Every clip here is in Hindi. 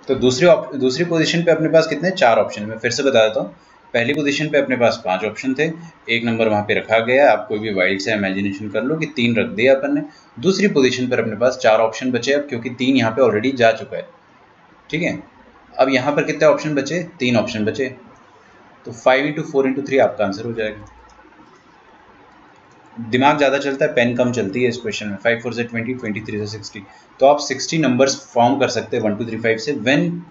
तो दूसरी पोजीशन पे अपने पास कितने 4 ऑप्शन। मैं फिर से बता देता हूँ, पहली पोजीशन पे अपने पास 5 ऑप्शन थे, एक नंबर वहाँ पे रखा गया, आप कोई भी वाइल्ड से इमेजिनेशन कर लो कि 3 रख दिया अपन ने। दूसरी पोजीशन पर अपने पास 4 ऑप्शन बचे अब, क्योंकि 3 यहाँ पे ऑलरेडी जा चुका है, ठीक है। अब यहाँ पर कितने ऑप्शन बचे, 3 ऑप्शन बचे, तो 5 × 4 × 3 आपका आंसर हो जाएगा। दिमाग ज़्यादा चलता है, पेन कम चलती है इस क्वेश्चन में। 5 4 से 20, 23 से 60, तो आप 60 नंबर्स फॉर्म कर सकते हैं 1 2 3 5 से, when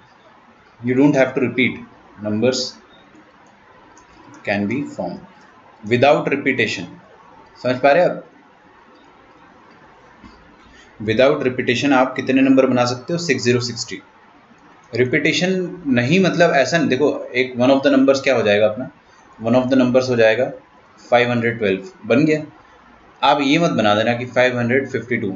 you don't have to repeat, numbers can be formed without repetition। समझ पा रहे हैं आप? विदाउट रिपीटेशन आप कितने नंबर बना सकते हो, 6060। रिपीटेशन नहीं मतलब ऐसा नहीं, देखो एक वन ऑफ द नंबर्स क्या हो जाएगा अपना, वन ऑफ द नंबर्स हो जाएगा 512, बन गया। आप ये मत बना देना कि 552,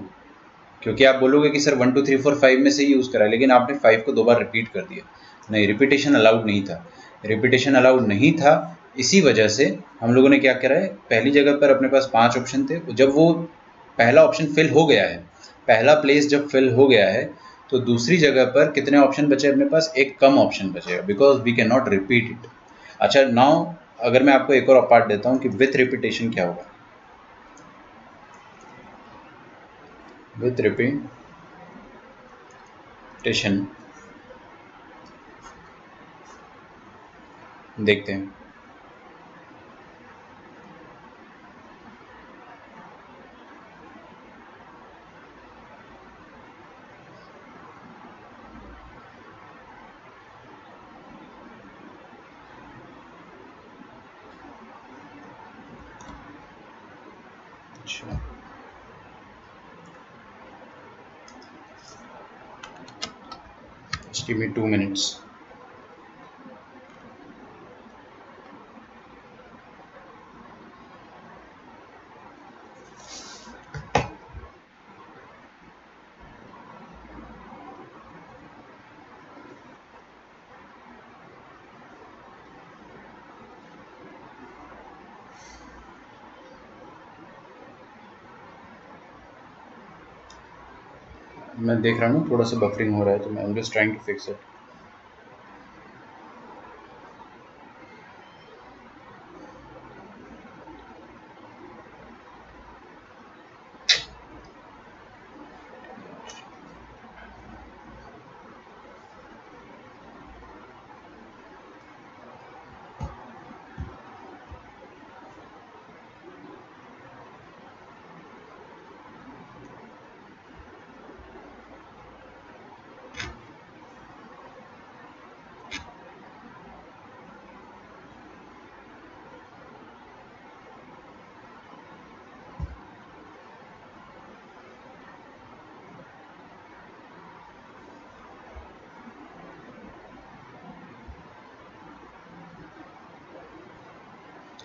क्योंकि आप बोलोगे कि सर 1 2 3 4 5 में से ही यूज़ करा, लेकिन आपने 5 को 2 बार रिपीट कर दिया। नहीं, रिपीटेशन अलाउड नहीं था, रिपीटेशन अलाउड नहीं था। इसी वजह से हम लोगों ने क्या करा है, पहली जगह पर अपने पास 5 ऑप्शन थे, जब वो पहला ऑप्शन फिल हो गया है, पहला प्लेस जब फिल हो गया है, तो दूसरी जगह पर कितने ऑप्शन बचे अपने पास, एक कम ऑप्शन बचेगा, because we can not repeat it. अच्छा, नाउ अगर मैं आपको एक और पार्ट देता हूँ कि विथ रिपीटेशन क्या होगा। विथ रिपीटेशन देखते हैं। अच्छा, just give me 2 minutes। मैं देख रहा हूँ थोड़ा सा बफरिंग हो रहा है, तो मैं just trying to fix it.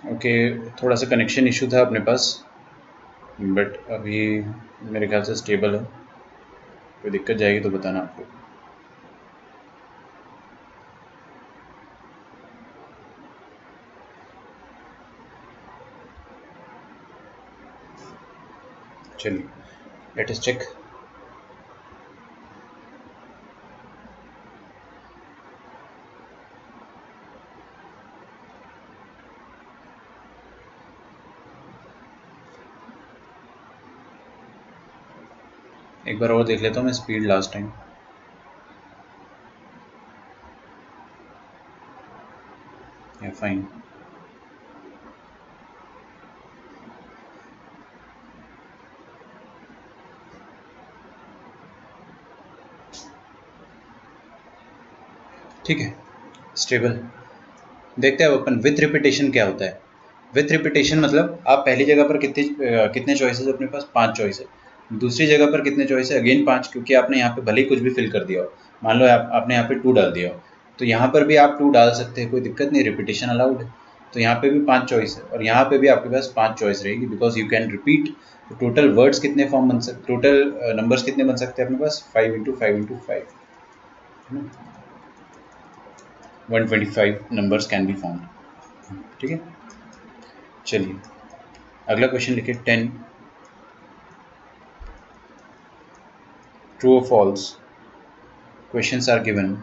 Okay, थोड़ा सा कनेक्शन इशू था अपने पास, बट अभी मेरे ख्याल से स्टेबल है। कोई दिक्कत जाएगी तो बताना आपको। चलिए, लेट अस चेक। एक बार और देख लेता हूँ मैं स्पीड लास्ट टाइम। या फाइन। ठीक है, स्टेबल। देखते हैं अब अपन विथ रिपीटेशन क्या होता है। विथ रिपीटेशन मतलब आप पहली जगह पर कितने चॉइसेस अपने पास, 5 चॉइस है। दूसरी जगह पर कितने चॉइस है, अगेन 5, क्योंकि आपने यहाँ पे भले ही कुछ भी फिल कर दिया हो। मान लो आपने यहाँ पे 2 डाल दिया हो, तो यहाँ पर भी आप 2 डाल सकते हैं, कोई दिक्कत नहीं, रिपीटेशन अलाउड है। तो यहाँ पे भी 5 चॉइस है, और यहाँ पे भी आपके पास 5 चॉइस रहेगी, बिकॉज यू कैन रिपीट। तो टोटल वर्ड्स कितने फॉर्म बन सकते, टोटल नंबर्स कितने बन सकते हैं अपने पास, 5 × 5 × 5, 125 नंबर्स कैन बी फॉर्म्ड। ठीक है, चलिए अगला क्वेश्चन लिखिए। 10 ट्रू और फॉल्स क्वेश्चंस आर गिवन।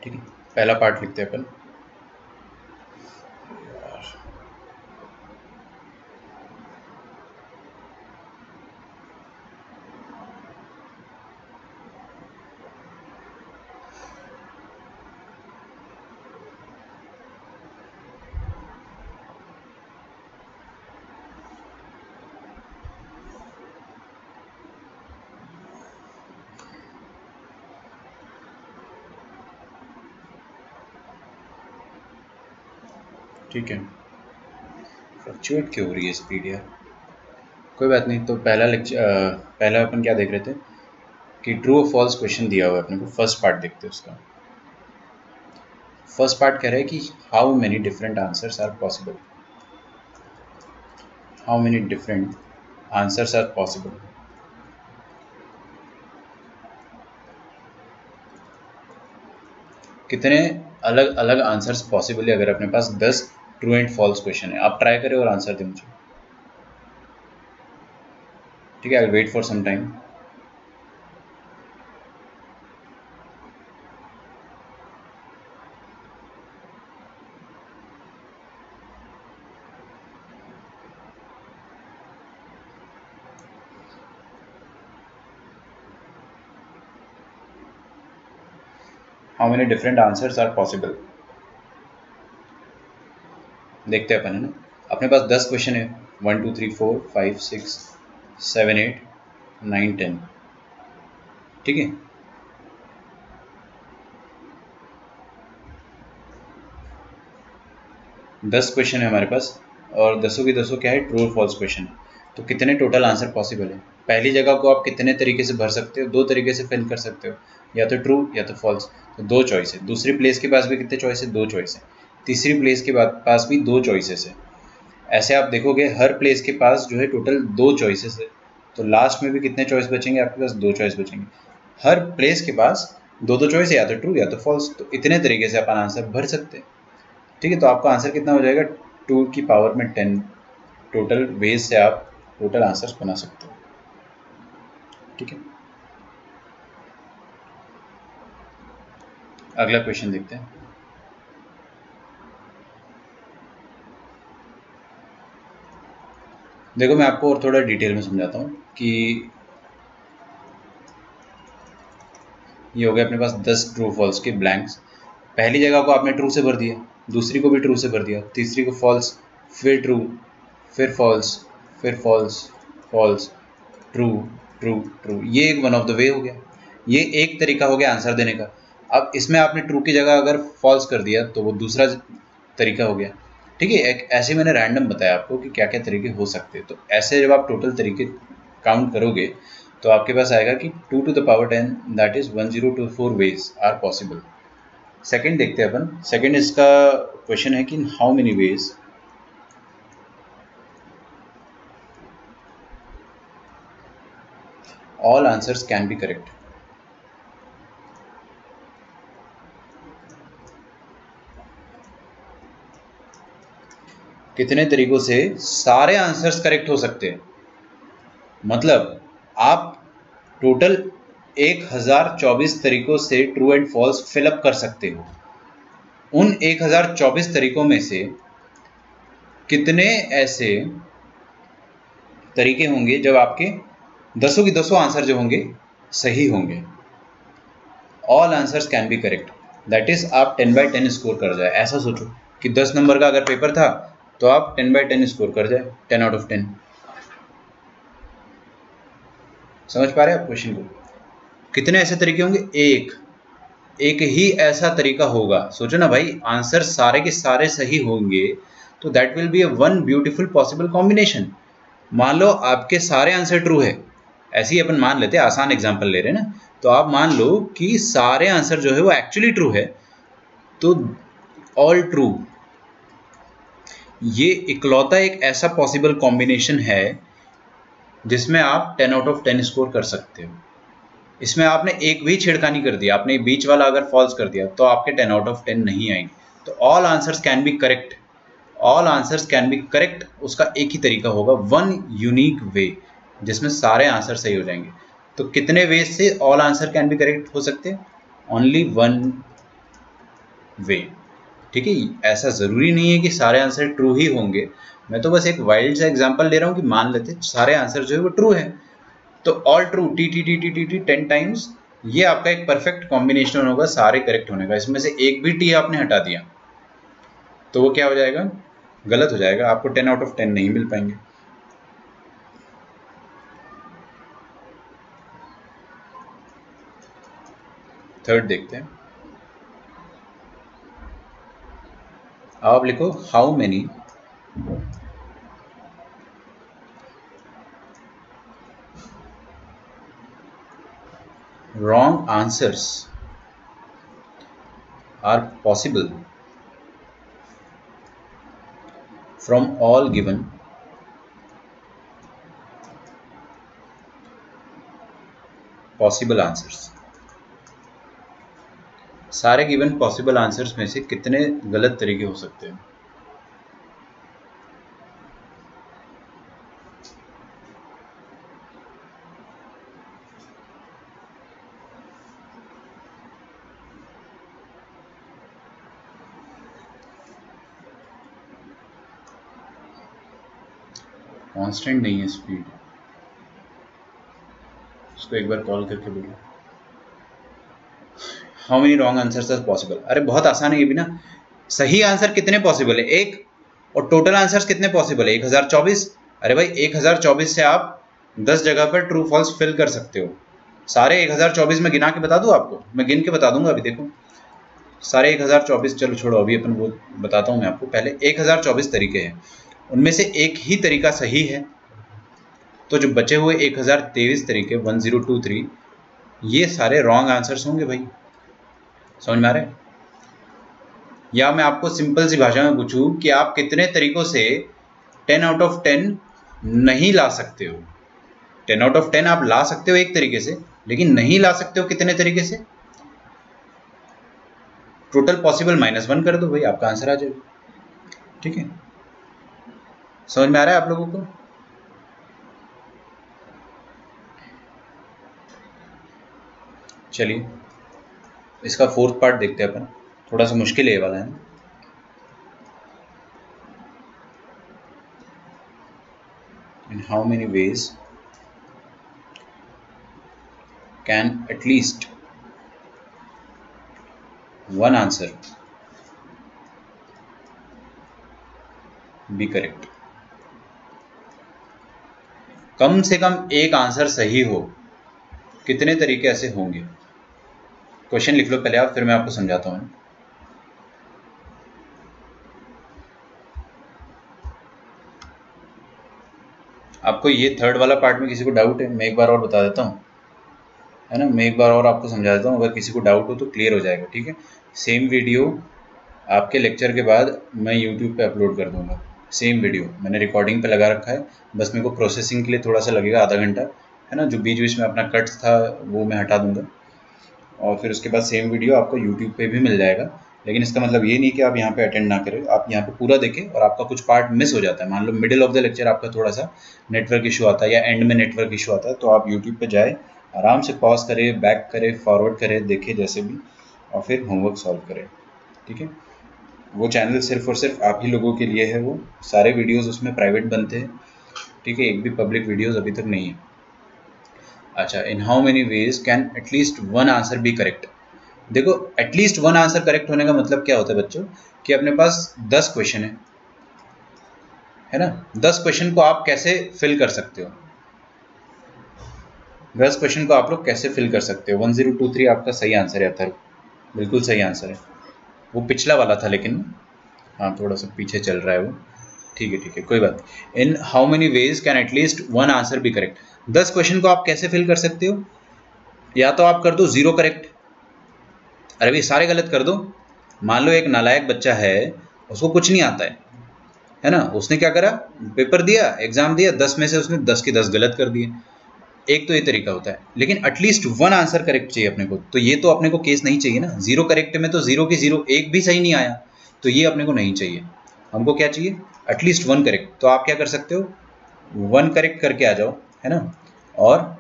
ठीक है, पहला पार्ट लिखते हैं अपन। ठीक है, फ्लक्चुएट क्यों हो रही है स्पीड यार, कोई बात नहीं। तो पहला अपन क्या देख रहे थे कि ट्रू और फॉल्स क्वेश्चन दिया हुआ है अपने को। फर्स्ट पार्ट देखते हैं उसका। फर्स्ट पार्ट कह रहा है कि how many different answers are possible, how many different answers are possible. कितने अलग अलग आंसर्स पॉसिबल है अगर अपने पास 10 ट्रू एंड फॉल्स क्वेश्चन है। आप ट्राई करें और आंसर दें मुझे। ठीक है, I will wait for some time. How many different answers are possible देखते हैं अपन, है ना। अपने पास 10 क्वेश्चन है, 1 2 3 4 5 6 7 8 9 10। ठीक है, दस क्वेश्चन है हमारे पास और दसों की दसों क्या है, ट्रू और फॉल्स क्वेश्चन है। तो कितने टोटल आंसर पॉसिबल है। पहली जगह को आप कितने तरीके से भर सकते हो, दो तरीके से फिल कर सकते हो, या तो ट्रू या तो फॉल्स। तो दो चॉइस है। दूसरी प्लेस के पास भी कितने चॉइस है, दो चॉइस है। तीसरी प्लेस के पास भी दो चॉइसेस है। ऐसे आप देखोगे हर प्लेस के पास जो है टोटल दो चॉइसेस है। तो लास्ट में भी कितने चॉइस बचेंगे आपके पास, दो चॉइस बचेंगे। हर प्लेस के पास दो दो चॉइस है, या तो ट्रू या तो फॉल्स। तो इतने तरीके से अपन आंसर भर सकते हैं। ठीक है, तो आपका आंसर कितना हो जाएगा, 2 की पावर में 10 टोटल वेज से आप टोटल आंसर्स बना सकते हो। ठीक है, अगला क्वेश्चन देखते हैं। देखो मैं आपको और थोड़ा डिटेल में समझाता हूँ कि ये हो गया अपने पास 10 ट्रू फॉल्स के ब्लैंक्स। पहली जगह को आपने ट्रू से भर दिया, दूसरी को भी ट्रू से भर दिया, तीसरी को फॉल्स, फिर ट्रू, फिर फॉल्स, फिर false, false, true, true, true. ये एक वन ऑफ द वे हो गया। ये एक तरीका हो गया आंसर देने का। अब इसमें आपने ट्रू की जगह अगर फॉल्स कर दिया तो वो दूसरा तरीका हो गया। ठीक है, एक ऐसे मैंने रैंडम बताया आपको कि क्या क्या तरीके हो सकते हैं। तो ऐसे जब आप टोटल तरीके काउंट करोगे तो आपके पास आएगा कि 2 to the power 10 that is 1024 ways are possible. Second देखते हैं अपन। सेकेंड इसका क्वेश्चन है कि how many ways all answers can be correct। कितने तरीकों से सारे आंसर्स करेक्ट हो सकते हैं। मतलब आप टोटल 1024 तरीकों से ट्रू एंड फॉल्स फिलअप कर सकते हो। उन 1024 तरीकों में से कितने ऐसे तरीके होंगे जब आपके दसों की दसों आंसर जो होंगे सही होंगे। All answers can be correct, that is आप 10/10 स्कोर कर जाए। ऐसा सोचो कि 10 नंबर का अगर पेपर था तो आप 10/10 स्कोर कर जाए, 10 out of 10। समझ पा रहे हैं आप क्वेश्चन को। कितने ऐसे तरीके होंगे, एक ही ऐसा तरीका होगा। सोचो ना भाई, आंसर सारे के सारे सही होंगे तो that will be a one beautiful possible combination. मान लो आपके सारे आंसर ट्रू है, ऐसे ही अपन मान लेते हैं, आसान एग्जांपल ले रहे हैं ना। तो आप मान लो कि सारे आंसर जो है वो एक्चुअली ट्रू है, तो ऑल ट्रू, ये इकलौता एक ऐसा पॉसिबल कॉम्बिनेशन है जिसमें आप 10 out of 10 स्कोर कर सकते हो। इसमें आपने एक भी छेड़खानी कर दिया, आपने बीच वाला अगर फॉल्स कर दिया तो आपके 10 out of 10 नहीं आएंगे। तो all answers can be correct all answers can be correct, उसका एक ही तरीका होगा, वन यूनिक वे, जिसमें सारे आंसर सही हो जाएंगे। तो कितने वे से all answer can be correct हो सकते हैं? ओनली वन वे, ठीक है। ऐसा ज़रूरी नहीं है कि सारे आंसर ट्रू ही होंगे, मैं तो बस एक वाइल्ड सा एग्जांपल ले रहा हूँ कि मान लेते सारे आंसर जो है वो ट्रू है, तो all true T T T T T T 10 times, ये आपका एक परफेक्ट कॉम्बिनेशन होगा सारे करेक्ट होने का। इसमें से एक भी टी आपने हटा दिया तो वो क्या हो जाएगा? गलत हो जाएगा, आपको 10 आउट ऑफ 10 नहीं मिल पाएंगे। थर्ड देखते हैं, आप लिखो how many wrong answers are possible from all given possible answers। सारे गिवन पॉसिबल आंसर्स में से कितने गलत तरीके हो सकते हैं? कांस्टेंट नहीं है स्पीड, उसको एक बार कॉल करके बोलो how many wrong answers are possible. अरे बहुत आसान है ये भी ना, सही आंसर कितने पॉसिबल है? एक, और टोटल आंसर्स कितने पॉसिबल है? 1024। अरे भाई 1024 से आप 10 जगह पर ट्रू फॉल्स फिल कर सकते हो। सारे 1024 में गिना के बता दूं आपको? मैं गिन के बता दूंगा अभी, देखो सारे 1024, चलो छोड़ो अभी अपन वो बताता हूँ मैं आपको। पहले 1024 तरीके हैं, उनमें से एक ही तरीका सही है, तो जो बचे हुए 1023 तरीके 1023 ये सारे रॉन्ग आंसर्स होंगे भाई। समझ में आ रहा है? या मैं आपको सिंपल सी भाषा में पूछूं कि आप कितने तरीकों से 10 आउट ऑफ 10 नहीं ला सकते हो? 10 आउट ऑफ 10 आप ला सकते हो एक तरीके से, लेकिन नहीं ला सकते हो कितने तरीके से? टोटल पॉसिबल -1 कर दो भाई, आपका आंसर आ जाएगा। ठीक है, समझ में आ रहा है आप लोगों को? चलिए इसका फोर्थ पार्ट देखते हैं अपन, थोड़ा सा मुश्किल है ये वाला है। In how many ways can at least one answer be correct? कम से कम एक आंसर सही हो, कितने तरीके ऐसे होंगे? क्वेश्चन लिख लो पहले आप, फिर मैं आपको समझाता हूँ। आपको ये थर्ड वाला पार्ट में किसी को डाउट है? मैं एक बार और बता देता हूँ, है ना, मैं एक बार और आपको समझा देता हूँ, अगर किसी को डाउट हो तो क्लियर हो जाएगा। ठीक है, सेम वीडियो आपके लेक्चर के बाद मैं यूट्यूब पे अपलोड कर दूंगा। सेम वीडियो मैंने रिकॉर्डिंग पे लगा रखा है, बस मेरे को प्रोसेसिंग के लिए थोड़ा सा लगेगा आधा घंटा, है ना। जो बीच बीच में अपना कट्स था वो मैं हटा दूंगा, और फिर उसके बाद सेम वीडियो आपको यूट्यूब पे भी मिल जाएगा। लेकिन इसका मतलब ये नहीं कि आप यहाँ पे अटेंड ना करें, आप यहाँ पे पूरा देखें और आपका कुछ पार्ट मिस हो जाता है। मान low middle of the lecture आपका थोड़ा सा नेटवर्क इशू आता है या एंड में नेटवर्क इशू आता है, तो आप यूट्यूब पे जाए, आराम से पॉज करें, बैक करें, फॉरवर्ड करें, देखें जैसे भी, और फिर होमवर्क सॉल्व करें। ठीक है, वो चैनल सिर्फ और सिर्फ आप ही लोगों के लिए है, वो सारे वीडियोज़ उसमें प्राइवेट बनते हैं। ठीक है, एक भी पब्लिक वीडियोज़ अभी तक नहीं है। अच्छा, in how many ways can at least one answer be correct? देखो एटलीस्ट वन आंसर करेक्ट होने का मतलब क्या होता है बच्चों, कि अपने पास 10 क्वेश्चन है ना, 10 क्वेश्चन को आप कैसे फिल कर सकते हो? 10 क्वेश्चन को आप लोग कैसे फिल कर सकते हो? 1023 आपका सही आंसर है, अथर बिल्कुल सही आंसर है। वो पिछला वाला था, लेकिन हाँ थोड़ा सा पीछे चल रहा है वो। ठीक है कोई बात। In how many ways can at least one answer be correct? 10 question को आप कैसे फिल कर सकते हो? या तो आप कर दो 0 करेक्ट, अरे भाई सारे गलत कर दो। मान लो एक नालायक बच्चा है, उसको कुछ नहीं आता है ना, उसने क्या करा, पेपर दिया, एग्जाम दिया, 10 में से उसने 10 के 10 गलत कर दिए। एक तो ये तरीका होता है, लेकिन एटलीस्ट वन आंसर करेक्ट चाहिए अपने को, तो ये तो अपने को केस नहीं चाहिए ना। 0 करेक्ट में तो 0 की 0 एक भी सही नहीं आया, तो ये अपने को नहीं चाहिए। हमको क्या चाहिए, एटलीस्ट 1 करेक्ट। तो आप क्या कर सकते हो, 1 करेक्ट करके आ जाओ, है ना, और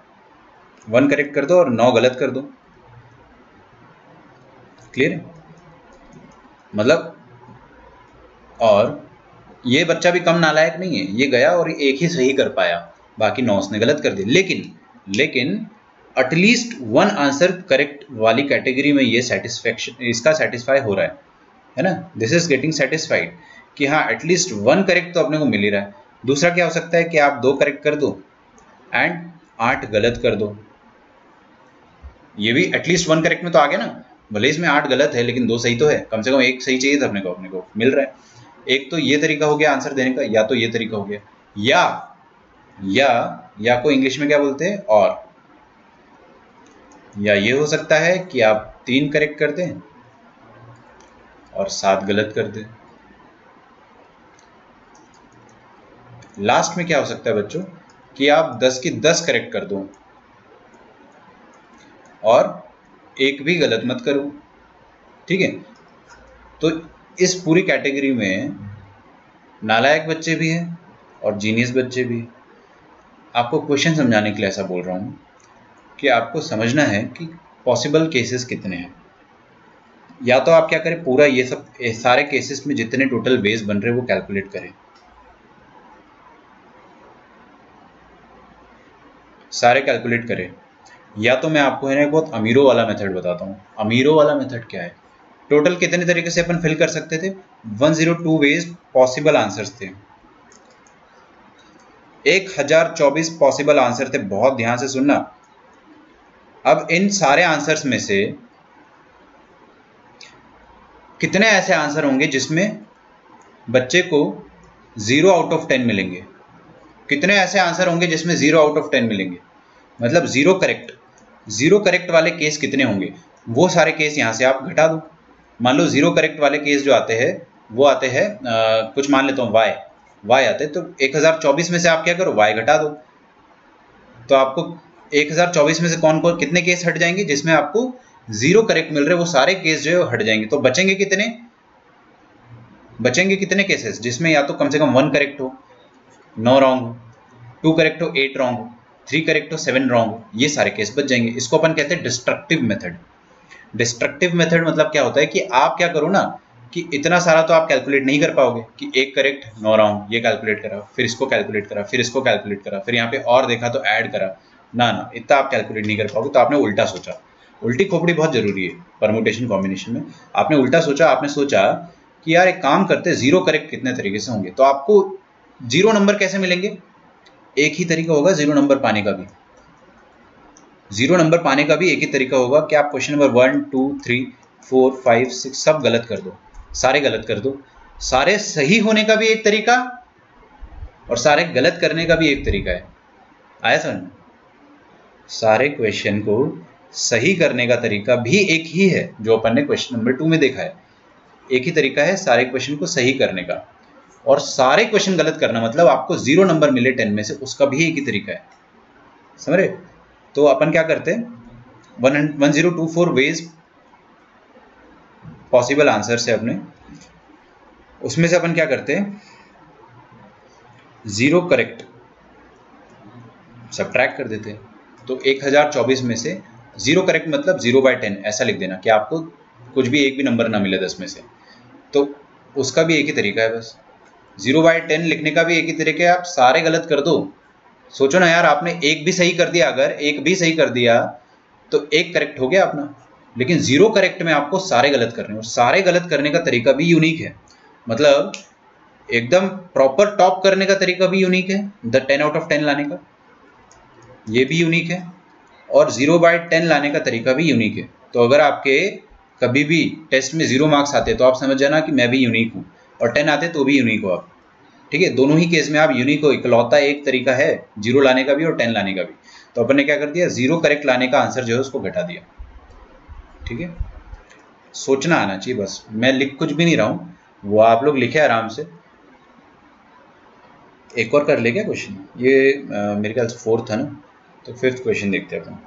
1 करेक्ट कर दो और 9 गलत कर दो। क्लियर है? मतलब, और ये बच्चा भी कम नालायक नहीं है, ये गया और एक ही सही कर पाया, बाकी 9 उसने गलत कर दिए। लेकिन एटलीस्ट 1 आंसर करेक्ट वाली कैटेगरी में ये सेटिस्फैक्शन, इसका सेटिस्फाई हो रहा है ना, दिस इज गेटिंग सेटिस्फाइड कि हाँ एटलीस्ट 1 करेक्ट तो अपने को मिल ही रहा है। दूसरा क्या हो सकता है कि आप 2 करेक्ट कर दो एंड 8 गलत कर दो, ये भी एटलीस्ट 1 करेक्ट में तो आ गया ना, भले इसमें 8 गलत है लेकिन 2 सही तो है, कम से कम 1 सही चाहिए था अपने को मिल रहा है। एक तो ये तरीका हो गया आंसर देने का, या तो ये तरीका हो गया, या को इंग्लिश में क्या बोलते हैं, और या ये हो सकता है कि आप 3 करेक्ट कर दें और 7 गलत कर दें। लास्ट में क्या हो सकता है बच्चों कि आप 10 की 10 करेक्ट कर दो और 1 भी गलत मत करो। ठीक है, तो इस पूरी कैटेगरी में नालायक बच्चे भी हैं और जीनियस बच्चे भी। आपको क्वेश्चन समझाने के लिए ऐसा बोल रहा हूं कि आपको समझना है कि पॉसिबल केसेस कितने हैं। या तो आप क्या करें, पूरा ये सब सारे केसेस में जितने टोटल वेज बन रहे हैं वो कैलकुलेट करें, सारे कैलकुलेट करें। या तो मैं आपको है ना बहुत अमीरों वाला मेथड बताता हूँ। अमीरों वाला मेथड क्या है, टोटल कितने तरीके से अपन फिल कर सकते थे, 102 वेज पॉसिबल आंसर्स थे, 1024 पॉसिबल आंसर थे। बहुत ध्यान से सुनना। अब इन सारे आंसर्स में से कितने ऐसे आंसर होंगे जिसमें बच्चे को 0 आउट ऑफ 10 मिलेंगे, कितने ऐसे आंसर होंगे जिसमें 0 आउट ऑफ 10 मिलेंगे, मतलब 0 करेक्ट वाले केस कितने होंगे, वो सारे केस यहां से आप घटा दो। मान लो 0 करेक्ट वाले केस जो आते हैं वो आते हैं कुछ मान लेता हूँ y आते हैं, तो 1024 में से आप क्या करो, y घटा दो, तो आपको 1024 में से कौन कौन कितने केस हट जाएंगे जिसमें आपको 0 करेक्ट मिल रहे, वो सारे केस जो है हट जाएंगे। तो बचेंगे कितने केसेस जिसमें या तो कम से कम 1 करेक्ट हो, 9 रॉन्ग हो, 2 करेक्ट हो, 8 रॉन्ग हो, 3 करेक्ट हो, 7 रॉन्ग हो, ये सारे केस बच जाएंगे। इसको अपन कहते हैं डिस्ट्रक्टिव मेथड। डिस्ट्रक्टिव मेथड मतलब क्या होता है कि आप क्या करो ना कि इतना सारा तो आप कैलकुलेट नहीं कर पाओगे कि 1 करेक्ट 9 रॉन्ग, ये कैलकुलेट करा, फिर इसको कैलकुलेट करा, फिर इसको कैलकुलेट करा, फिर यहाँ पे और देखा तो ऐड करा, ना इतना आप कैलकुलेट नहीं कर पाओगे। तो आपने उल्टा सोचा, उल्टी खोपड़ी बहुत जरूरी है परमुटेशन कॉम्बिनेशन में। आपने उल्टा सोचा, आपने सोचा कि यार एक काम करते हैं 0 करेक्ट कितने तरीके से होंगे, तो आपको 0 नंबर कैसे मिलेंगे, एक ही तरीका होगा 0 नंबर पाने का भी। 0 नंबर पाने का भी एक ही तरीका होगा कि आप क्वेश्चन नंबर 1 2 3 4 5 6 सब गलत कर दो, सारे गलत कर दो। सारे सही होने का भी एक तरीका और सारे गलत करने का भी एक तरीका है। आया समझ? सारे क्वेश्चन को सही करने का तरीका भी एक ही है जो अपन ने क्वेश्चन नंबर 2 में देखा है। एक ही तरीका है सारे क्वेश्चन को सही करने का, और सारे क्वेश्चन गलत करना मतलब आपको 0 नंबर मिले 10 में से, उसका भी एक ही तरीका है। समझ रहे? तो अपन क्या करते हैं, 1024 वेज पॉसिबल आंसर से अपने, उसमें से अपन क्या करते हैं 0 करेक्ट सब्ट्रैक्ट कर देते हैं। तो 1024 में से 0 करेक्ट मतलब 0/10 ऐसा लिख देना कि आपको कुछ भी एक भी नंबर ना मिले 10 में से। तो उसका भी एक ही तरीका है, बस 0/10 लिखने का भी एक ही तरीका है, आप सारे गलत कर दो। सोचो ना यार, आपने एक भी सही कर दिया, अगर एक भी सही कर दिया तो एक करेक्ट हो गया अपना, लेकिन 0 करेक्ट में आपको सारे गलत करने, और सारे गलत करने का तरीका भी यूनिक है, मतलब एकदम प्रॉपर टॉप करने का तरीका भी यूनिक है, 10 आउट ऑफ 10 लाने का ये भी यूनिक है, और 0/10 लाने का तरीका भी यूनिक है। तो अगर आपके कभी भी टेस्ट में 0 मार्क्स आते तो आप समझ जाना कि मैं भी यूनिक हूँ, और 10 आते तो भी यूनिक हो आप। ठीक है, दोनों ही केस में आप यूनिक हो, इकलौता एक तरीका है 0 लाने का भी और 10 लाने का भी। तो अपन ने क्या कर दिया, 0 करेक्ट लाने का आंसर जो है उसको घटा दिया। ठीक है, सोचना आना चाहिए बस, मैं लिख कुछ भी नहीं रहा हूँ, वो आप लोग लिखे आराम से। एक और कर ले क्या क्वेश्चन, ये मेरे ख्याल से 4th था ना, तो 5th क्वेश्चन देखते हैं अपन।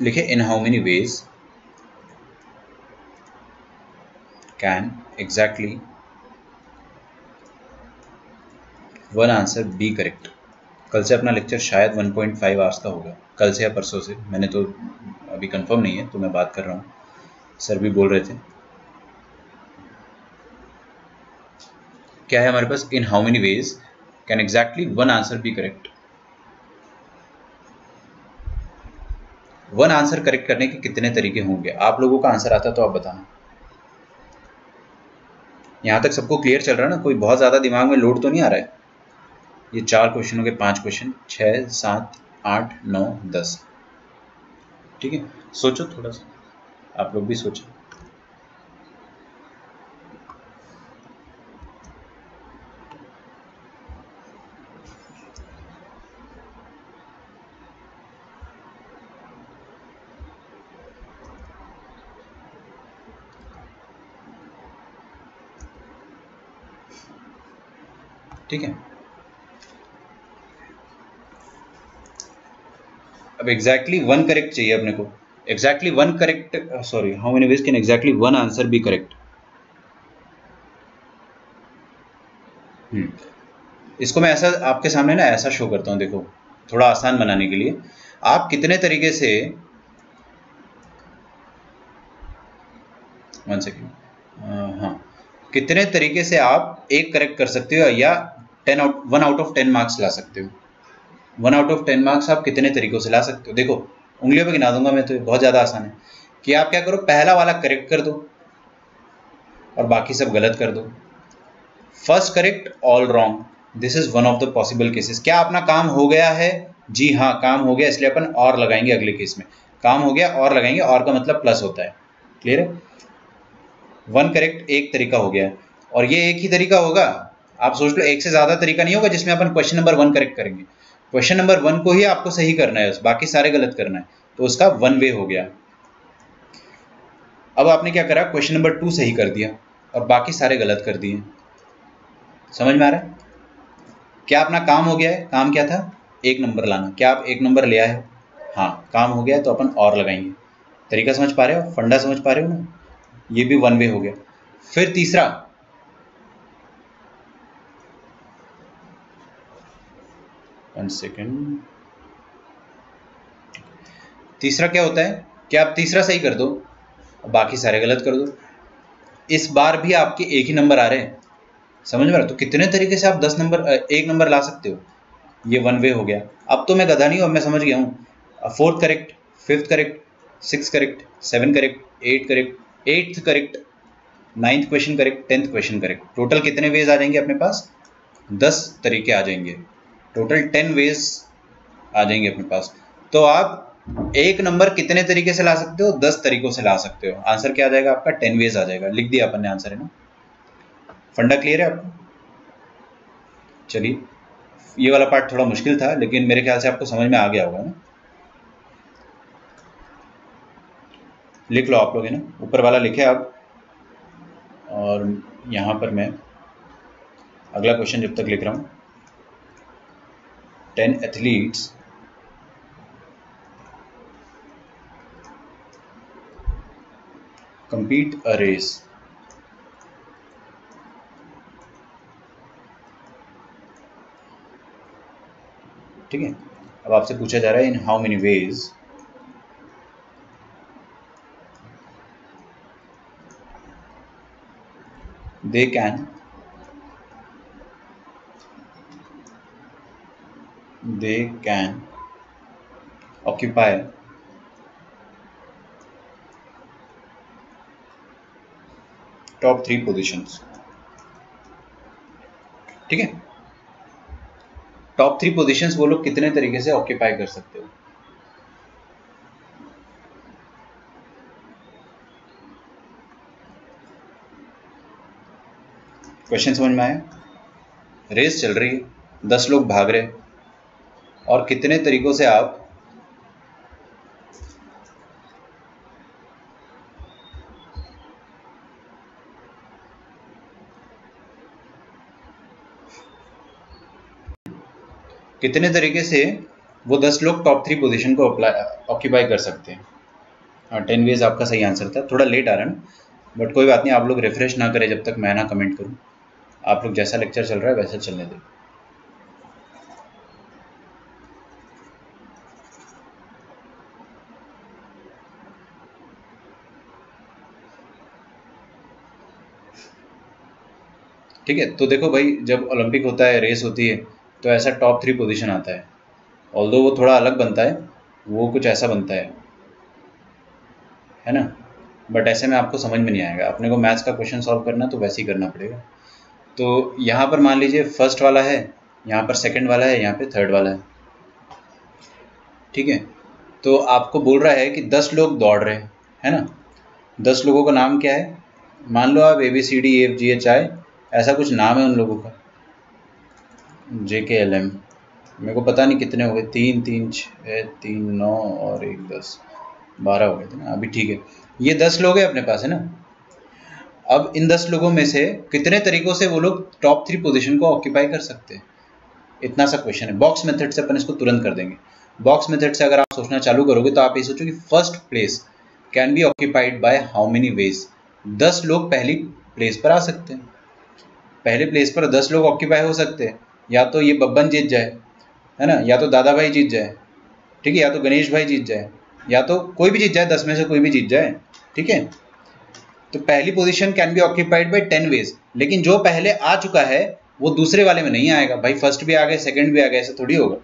लिखे in how many ways can exactly one answer be correct. कल से अपना लेक्चर शायद 1.5 आवर्स का होगा, कल से या परसों से, मैंने तो अभी कंफर्म नहीं है, तो मैं बात कर रहा हूँ, सर भी बोल रहे थे। क्या है हमारे पास, in how many ways can exactly one answer be correct. One answer correct करने के कितने तरीके होंगे? आप लोगों का आंसर आता तो आप बताना। यहां तक सबको क्लियर चल रहा है ना? कोई बहुत ज्यादा दिमाग में लोड तो नहीं आ रहा है? ये 4 क्वेश्चन हो गए, 5 क्वेश्चन, 6, 7, 8, 9, 10। ठीक है, सोचो थोड़ा सा, आप लोग भी सोचो। ठीक है, अब एग्जैक्टली वन करेक्ट चाहिए अपने को। Exactly one correct, sorry, how many ways can exactly one answer be correct. इसको मैं ऐसा आपके सामने ना ऐसा शो करता हूं, देखो थोड़ा आसान बनाने के लिए। आप कितने तरीके से, वन सेकेंड, हाँ, कितने तरीके से आप एक करेक्ट कर सकते हो या 1 आउट ऑफ 10 मार्क्स ला सकते हो? 1 आउट ऑफ 10 मार्क्स आप कितने तरीकों से ला सकते हो? देखो उंगलियों पे गिना दूंगा मैं, तो बहुत ज़्यादा आसान है कि आप क्या करो, पहला वाला करेक्ट कर दो और बाकी सब गलत कर दो। First correct all wrong, this is one of the possible cases. क्या अपना काम हो गया है? जी हाँ, काम हो गया, इसलिए अपन और लगाएंगे अगले केस में। काम हो गया और लगाएंगे, और का मतलब प्लस होता है। क्लियर है? वन करेक्ट एक तरीका हो गया है, और ये एक ही तरीका होगा। आप सोच लो, एक से ज्यादा तरीका नहीं होगा जिसमें अपन क्वेश्चन नंबर 1 करेक्ट करेंगे। क्वेश्चन नंबर 1 को ही आपको सही करना है, बाकी सारे गलत करना है, तो उसका वन वे हो गया। अब आपने क्या करा, क्वेश्चन नंबर 2 सही कर दिया और बाकी सारे गलत कर दिए। समझ में आ रहा है? क्या अपना काम हो गया है? काम क्या था? 1 नंबर लाना। क्या आप 1 नंबर ले आए हो? हाँ, काम हो गया है, तो अपन और लगाएंगे। तरीका समझ पा रहे हो? फंडा समझ पा रहे हो ना? ये भी वन वे हो गया। फिर तीसरा, वन सेकेंड, तीसरा क्या होता है कि आप तीसरा सही कर दो, बाकी सारे गलत कर दो। इस बार भी आपके एक ही नंबर आ रहे हैं। समझ में आ रहा है? तो कितने तरीके से आप 10 नंबर, 1 नंबर ला सकते हो। ये वन वे हो गया। अब तो मैं गधा नहीं हूँ, मैं समझ गया हूँ। 4th correct, 5th correct, 6th correct, 7 correct, 8 correct, 8th correct, 9th question correct, 10th question correct. Total कितने वेज आ जाएंगे अपने पास? 10 तरीके आ जाएंगे। टोटल 10 वेज आ जाएंगे अपने पास। तो आप एक नंबर कितने तरीके से ला सकते हो? 10 तरीकों से ला सकते हो। आंसर क्या आ जाएगा आपका? 10 वेज आ जाएगा। लिख दिया अपन ने आंसर, है ना? फंडा क्लियर है आपको? चलिए, ये वाला पार्ट थोड़ा मुश्किल था, लेकिन मेरे ख्याल से आपको समझ में आ गया होगा ना? लिख लो आप लोग, है ना? ऊपर वाला लिखे आप, और यहाँ पर मैं अगला क्वेश्चन जब तक लिख रहा हूँ। 10 एथलीट्स compete a race. ठीक है, अब आपसे पूछा जा रहा है इन how many veg they can occupy top 3 positions। ठीक है, टॉप 3 पोजीशंस वो लोग कितने तरीके से ऑक्यूपाई कर सकते हो? क्वेश्चन समझ में आया? रेस चल रही है, 10 लोग भाग रहे, और कितने तरीकों से आप कितने तरीके से वो 10 लोग टॉप 3 पोजीशन को ऑक्यूपाई कर सकते हैं? हाँ 10 वेज आपका सही आंसर था, थोड़ा लेट आ रहा है ना, बट कोई बात नहीं, आप लोग रिफ्रेश ना करें जब तक मैं ना कमेंट करूँ। आप लोग जैसा लेक्चर चल रहा है वैसा चलने दें। ठीक है, तो देखो भाई, जब ओलंपिक होता है, रेस होती है, तो ऐसा टॉप 3 पोजीशन आता है। ऑल्दो वो थोड़ा अलग बनता है, वो कुछ ऐसा बनता है ना, बट ऐसे में आपको समझ में नहीं आएगा। अपने को मैथ्स का क्वेश्चन सॉल्व करना तो वैसे ही करना पड़ेगा। तो यहाँ पर मान लीजिए फर्स्ट वाला है, यहाँ पर सेकंड वाला है, यहाँ पे थर्ड वाला है। ठीक है, तो आपको बोल रहा है कि 10 लोग दौड़ रहे हैं, है ना। 10 लोगों का नाम क्या है, मान लो आप ABCDEFGHI, ऐसा कुछ नाम है उन लोगों का, JKLM। मेरे को पता नहीं कितने हो गए, 3 3 6 3 9 और 1 10 12 हो गए थे ना अभी। ठीक है, ये 10 लोग हैं अपने पास, है ना। अब इन 10 लोगों में से कितने तरीकों से वो लोग टॉप 3 पोजीशन को ऑक्यूपाई कर सकते हैं, इतना सा क्वेश्चन है। बॉक्स मेथड से अपन इसको तुरंत कर देंगे। बॉक्स मेथड से अगर आप सोचना चालू करोगे तो आप ये सोचो कि first place can be occupied by how many veg. 10 लोग पहली प्लेस पर आ सकते हैं, पहले प्लेस पर 10 लोग ऑक्यूपाई हो सकते हैं। या तो ये बब्बन जीत जाए, है ना, या तो दादा भाई जीत जाए, ठीक है, या तो गणेश भाई जीत जाए, या तो कोई भी जीत जाए, 10 में से कोई भी जीत जाए। ठीक है, तो पहली position can be occupied by 10 ways, लेकिन जो पहले आ चुका है वो दूसरे वाले में नहीं आएगा भाई। फर्स्ट भी आ गए, सेकंड भी आ गए, ऐसा थोड़ी होगा।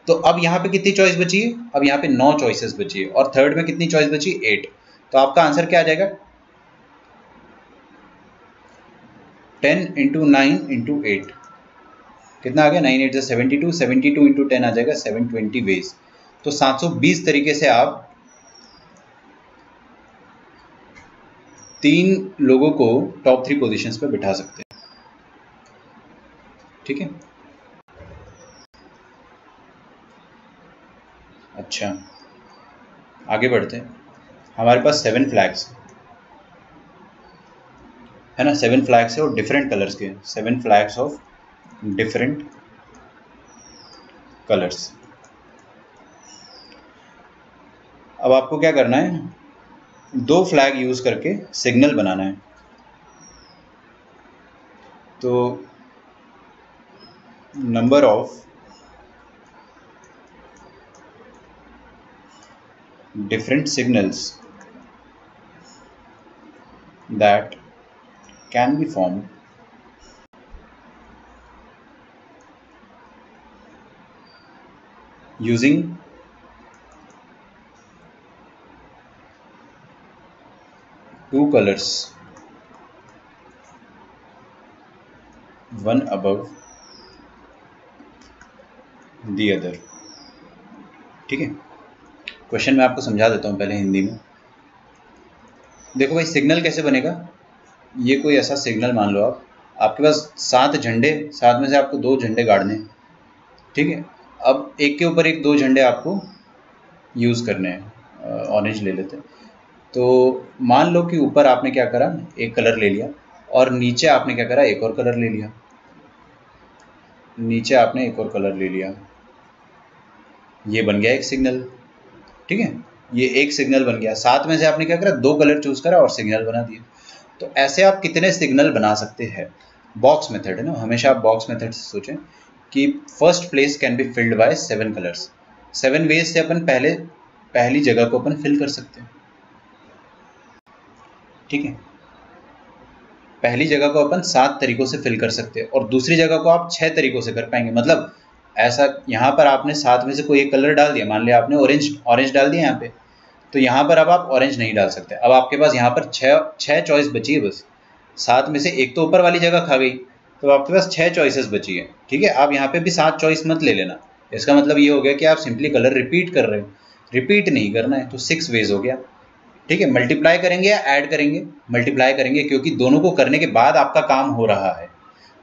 तो अब यहाँ पे कितनी चॉइस बची है, अब यहाँ पे 9 चॉइसेस बची है, और थर्ड में कितनी चॉइस बची, 8। तो आपका आंसर क्या आ जाएगा, 10 इंटू 9 इंटू 8, कितना आ गया, 9 8 72, 72 इंटू 10 आ जाएगा 720 वेज। तो 720 तरीके से आप 3 लोगों को टॉप 3 पोजीशंस पे बिठा सकते हैं। ठीक है, अच्छा आगे बढ़ते हैं। हमारे पास 7 फ्लैग्स है ना, 7 फ्लैग्स है और डिफरेंट कलर्स के, 7 फ्लैग्स ऑफ डिफरेंट कलर्स। अब आपको क्या करना है, 2 फ्लैग यूज करके सिग्नल बनाना है। तो number of different signals that can be formed using two colors, one above the other। ठीक है, क्वेश्चन मैं आपको समझा देता हूँ पहले हिंदी में। देखो भाई, सिग्नल कैसे बनेगा, ये कोई ऐसा सिग्नल मान लो आपके पास 7 झंडे, 7 में से आपको 2 झंडे गाड़ने, ठीक है। अब एक के ऊपर एक 2 झंडे आपको यूज़ करने हैं, ऑरेंज ले लेते। तो मान लो कि ऊपर आपने क्या करा, एक कलर ले लिया, और नीचे आपने क्या करा, एक और कलर ले लिया, नीचे आपने एक और कलर ले लिया, ये बन गया एक सिग्नल। ठीक है, ये एक सिग्नल बन गया। 7 में से आपने क्या करा, 2 कलर चूज करा और सिग्नल बना दिया। तो ऐसे आप कितने सिग्नल बना सकते हैं, बॉक्स मेथड है ना, हमेशा आप बॉक्स मेथड से सोचें कि first place can be filled by 7 colours. 7 ways से अपन पहली जगह को अपन फिल कर सकते हैं। ठीक है, पहली जगह को अपन 7 तरीकों से फिल कर सकते हैं, और दूसरी जगह को आप 6 तरीकों से कर पाएंगे। मतलब ऐसा, यहाँ पर आपने 7 में से कोई एक कलर डाल दिया, मान लिया आपने ऑरेंज डाल दिया यहाँ पे, तो यहाँ पर अब आप ऑरेंज नहीं डाल सकते। अब आपके पास यहाँ पर 6 चॉइस बची है बस। 7 में से एक तो ऊपर वाली जगह खा गई, तो आपके पास 6 चॉइसेस बची है। ठीक है, आप यहाँ पे भी 7 चॉइस मत ले लेना। इसका मतलब ये हो गया कि आप सिंपली कलर रिपीट कर रहे हो, रिपीट नहीं करना है। तो 6 वेज हो गया। ठीक है, मल्टीप्लाई करेंगे या ऐड करेंगे, मल्टीप्लाई करेंगे, क्योंकि दोनों को करने के बाद आपका काम हो रहा है,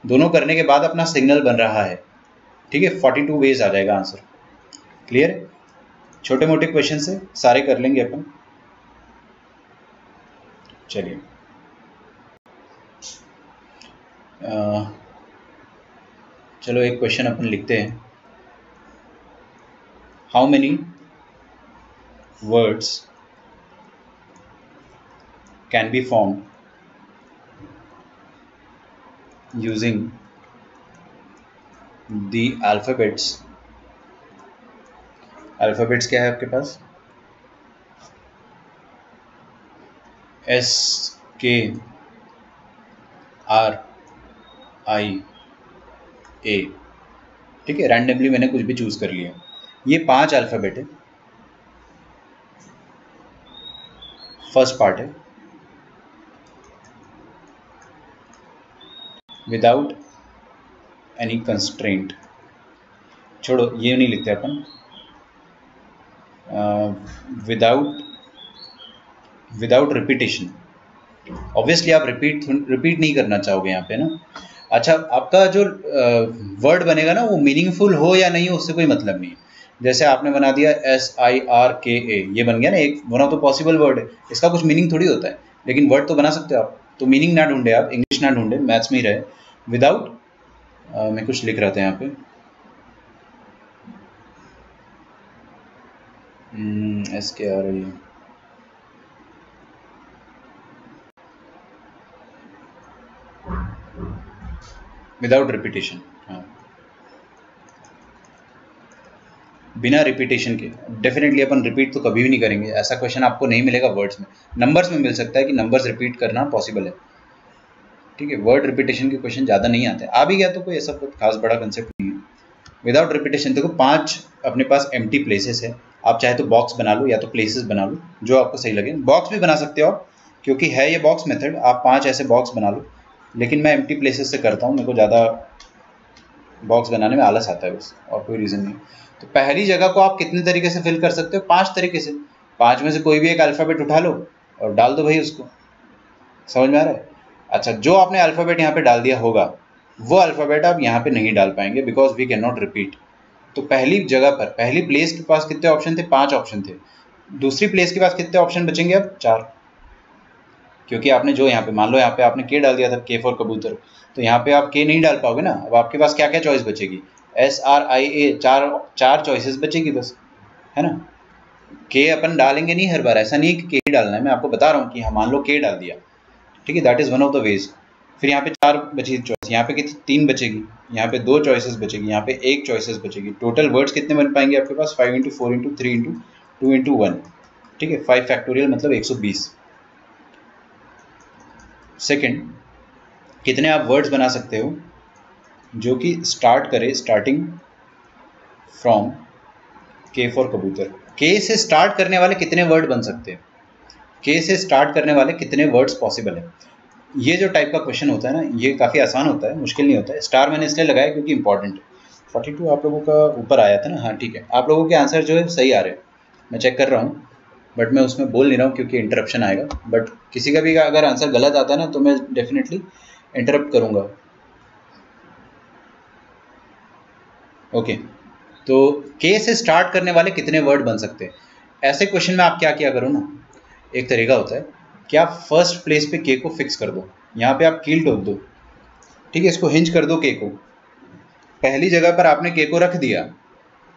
दोनों करने के बाद अपना सिग्नल बन रहा है। ठीक है, 42 वेज आ जाएगा आंसर। क्लियर है, छोटे मोटे क्वेश्चन से सारे कर लेंगे अपन। चलिए, चलो एक क्वेश्चन अपन लिखते हैं। How many words can be formed using the alphabets. Alphabets क्या है आपके पास? SKRIA, ठीक है। रैंडमली मैंने कुछ भी चूज कर लिया। ये 5 अल्फ़ाबेट है। फर्स्ट पार्ट है विदाउट एनी कंस्ट्रेंट। छोड़ो, ये नहीं लिखते अपन। Without repetition. ऑब्वियसली आप रिपीट नहीं करना चाहोगे यहाँ पे ना। अच्छा, आपका जो वर्ड बनेगा ना वो मीनिंगफुल हो या नहीं हो उससे कोई मतलब नहीं है। जैसे आपने बना दिया SIRKA, ये बन गया ना, एक one of the possible word है। इसका कुछ मीनिंग थोड़ी होता है, लेकिन वर्ड तो बना सकते हो आप। तो मीनिंग ना ढूंढे आप, इंग्लिश ना ढूंढे, मैथ्स में ही रहे। विदाउट मैं कुछ लिख रहा था यहाँ पे, SKRIA, विदाउट रिपीटेशन। हाँ, बिना रिपीटेशन के। डेफिनेटली अपन रिपीट तो कभी भी नहीं करेंगे, ऐसा क्वेश्चन आपको नहीं मिलेगा वर्ड्स में। नंबर्स में मिल सकता है कि नंबर्स रिपीट करना पॉसिबल है, ठीक है। वर्ड रिपीटेशन के क्वेश्चन ज़्यादा नहीं आते। आ भी गया तो कोई ऐसा कुछ खास बड़ा कंसेप्ट नहीं है। Without repetition. देखो 5 अपने पास एम्प्टी प्लेसेस है। आप चाहे तो बॉक्स बना लो या तो प्लेसेस बना लो, जो आपको सही लगे। बॉक्स भी बना सकते हो आप, क्योंकि है ये बॉक्स मेथड। आप 5 ऐसे बॉक्स बना लो, लेकिन मैं एम्प्टी प्लेसेस से करता हूँ, मेरे को ज़्यादा बॉक्स बनाने में आलस आता है बस, और कोई रीज़न नहीं। तो पहली जगह को आप कितने तरीके से फिल कर सकते हो? 5 तरीके से। 5 में से कोई भी एक अल्फ़ाबेट उठा लो और डाल दो भाई उसको। समझ में आ रहा है? अच्छा, जो आपने अल्फ़ाबेट यहाँ पे डाल दिया होगा वो अल्फ़ाबेट आप यहाँ पे नहीं डाल पाएंगे, because we can not repeat. तो पहली जगह पर, पहली प्लेस के पास कितने ऑप्शन थे? 5 ऑप्शन थे। दूसरी प्लेस के पास कितने ऑप्शन बचेंगे अब? 4, क्योंकि आपने जो यहाँ पे, मान लो यहाँ पे आपने के डाल दिया था, के फॉर कबूतर, तो यहाँ पे आप के नहीं डाल पाओगे ना। अब आपके पास क्या क्या चॉइस बचेगी? SRIA, 4 चॉइसेस बचेगी बस, है ना। के अपन डालेंगे नहीं हर बार, ऐसा नहीं कि के ही डालना है। मैं आपको बता रहा हूँ कि हाँ, मान लो के डाल दिया, ठीक है, that is one of the ways. फिर यहाँ पे 4 बची चॉइस, यहाँ पे कितनी? 3 बचेगी, यहाँ पे 2 चॉइसेस बचेगी, यहाँ पे 1 चॉइसेस बचेगी। टोटल वर्ड्स कितने बन पाएंगे आपके पास? 5 × 4 × 3 × 2 × 1, ठीक है। 5 फैक्टोरियल मतलब 120। सेकेंड, कितने आप वर्ड्स बना सकते हो जो कि स्टार्ट करे, स्टार्टिंग फ्रॉम के फॉर कबूतर। के से स्टार्ट करने वाले कितने वर्ड बन सकते हैं? के से स्टार्ट करने वाले कितने वर्ड्स पॉसिबल है? ये जो टाइप का क्वेश्चन होता है ना, ये काफ़ी आसान होता है, मुश्किल नहीं होता है। स्टार मैंने इसलिए लगाया क्योंकि इंपॉर्टेंट है। 42 आप लोगों का ऊपर आया था ना? हाँ ठीक है, आप लोगों के आंसर जो है सही आ रहे हैं, मैं चेक कर रहा हूँ, बट मैं उसमें बोल नहीं रहा हूँ क्योंकि इंटरप्शन आएगा। बट किसी का भी अगर आंसर गलत आता है ना, तो मैं डेफिनेटली इंटरप्ट करूँगा। ओके, तो के से स्टार्ट करने वाले कितने वर्ड बन सकते हैं? ऐसे क्वेश्चन में आप क्या किया करो ना, एक तरीका होता है कि आप फर्स्ट प्लेस पे के को फिक्स कर दो। यहाँ पे आप कील ठोक दो, ठीक है, इसको हिंज कर दो के को। पहली जगह पर आपने के को रख दिया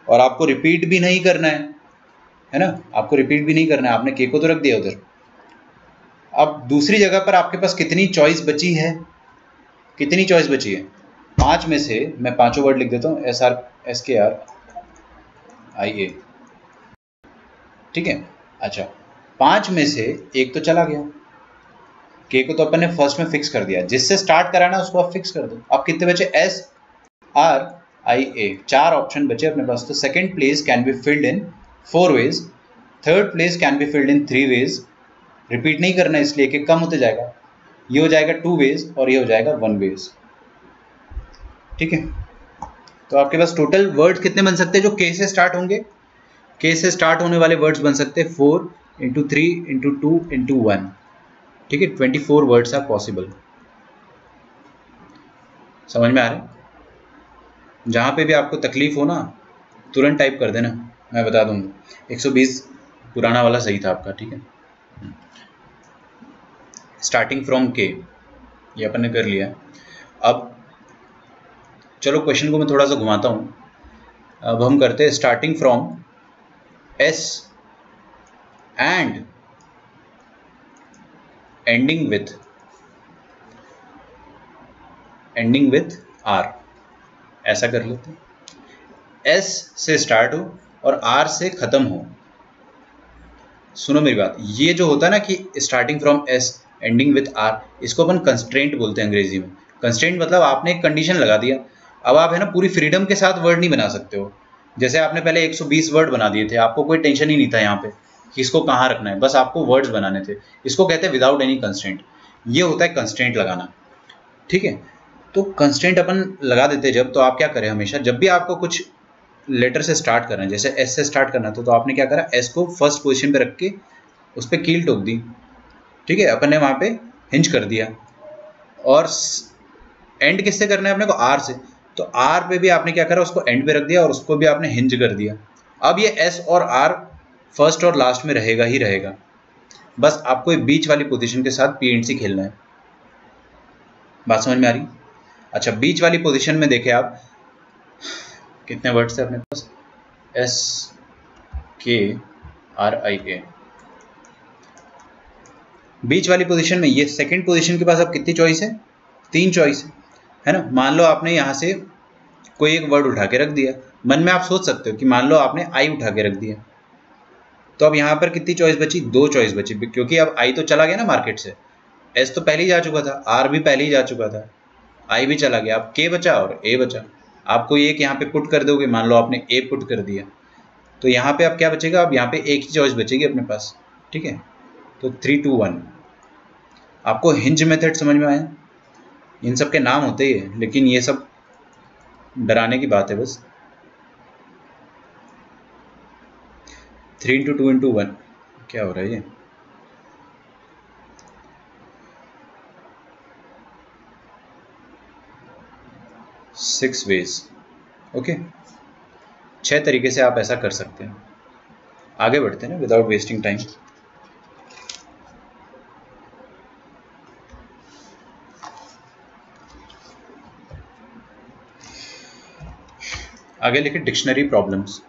और आपको रिपीट भी नहीं करना है ना, आपको रिपीट भी नहीं करना है, आपने के को तो रख दिया उधर। अब दूसरी जगह पर आपके पास कितनी चॉइस बची है? कितनी चॉइस बची है? 5 में से मैं 5 वर्ड लिख देता हूँ, SKRIA, ठीक है। अच्छा, 5 में से एक तो चला गया, के को तो अपन ने फर्स्ट में फिक्स कर दिया, जिससे स्टार्ट कराना उसको आप फिक्स कर दो। अब कितने बचे? SRIA, 4 ऑप्शन बचे अपने पास। तो second place can be filled in 4 ways, third place can be filled in 3 ways. Repeat नहीं करना इसलिए कि कम होते जाएगा। ये हो जाएगा 2 वेज और ये हो जाएगा 1 वेज, ठीक है। तो आपके पास टोटल वर्ड्स कितने बन सकते हैं जो के से स्टार्ट होंगे? के से स्टार्ट होने वाले वर्ड्स बन सकते हैं 4 × 3 × 2 × 1, ठीक है। 24 वर्ड्स आर पॉसिबल। समझ में आ रहा है? जहाँ पे भी आपको तकलीफ हो ना, तुरंत टाइप कर देना, मैं बता दूंगा। 120 पुराना वाला सही था आपका, ठीक है। स्टार्टिंग फ्रॉम के, ये अपन ने कर लिया। अब चलो क्वेश्चन को मैं थोड़ा सा घुमाता हूँ। अब हम करते हैं starting from S and ending with R, ऐसा कर लेते हैं। एस से स्टार्ट हो और आर से खत्म हो। सुनो मेरी बात, ये जो होता है ना कि starting from S ending with R, इसको अपन कंस्ट्रेंट बोलते हैं अंग्रेजी में। कंस्ट्रेंट मतलब आपने एक कंडीशन लगा दिया, अब आप है ना पूरी फ्रीडम के साथ वर्ड नहीं बना सकते हो। जैसे आपने पहले 120 वर्ड बना दिए थे, आपको कोई टेंशन ही नहीं था यहाँ पे कि इसको कहाँ रखना है, बस आपको वर्ड्स बनाने थे। इसको कहते हैं विदाउट एनी कंस्ट्रेंट। ये होता है कंस्ट्रेंट लगाना, ठीक है। तो कंस्ट्रेंट अपन लगा देते हैं जब, तो आप क्या करें, हमेशा जब भी आपको कुछ लेटर से स्टार्ट करना है, जैसे एस से स्टार्ट करना था, तो आपने क्या करा, एस को फर्स्ट पोजीशन पे रख के उस पर कील ठोक दी, ठीक है। अपन ने वहाँ पे हिंज कर दिया, और एंड किससे करना है अपने को, आर से। तो आर पे भी आपने क्या करा, उसको एंड पे रख दिया और उसको भी आपने हिंज कर दिया। अब ये एस और आर फर्स्ट और लास्ट में रहेगा ही रहेगा, बस आपको एक बीच वाली पोजीशन के साथ पी एंड सी खेलना है। बात समझ में आ रही? अच्छा, बीच वाली पोजीशन में देखें आप, कितने वर्ड्स थे अपने पास, एस के आर आई ए। बीच वाली पोजीशन में ये सेकंड पोजीशन के पास अब कितनी चॉइस है, 3 चॉइस है ना। मान लो आपने यहाँ से कोई एक वर्ड उठा के रख दिया, मन में आप सोच सकते हो कि मान लो आपने आई उठा के रख दिया, तो अब यहाँ पर कितनी चॉइस बची, 2 चॉइस बची, क्योंकि अब आई तो चला गया ना मार्केट से। एस तो पहले ही जा चुका था, आर भी पहले ही जा चुका था, आई भी चला गया, अब के बचा और ए बचा। आप कोई एक यहाँ पे पुट कर दोगे, मान लो आपने ए पुट कर दिया, तो यहाँ पे अब क्या बचेगा, अब यहाँ पे एक ही चॉइस बचेगी अपने पास, ठीक है। तो 3 2 1। आपको हिंज मेथड समझ में आया? इन सब के नाम होते ही है, लेकिन ये सब डराने की बात है बस। 3 2 2 1 क्या हो रहा है ये? Six veg, okay. 6 तरीके से आप ऐसा कर सकते हैं। आगे बढ़ते हैं ना विदाउट वेस्टिंग टाइम। आगे लिखे डिक्शनरी प्रॉब्लम्स।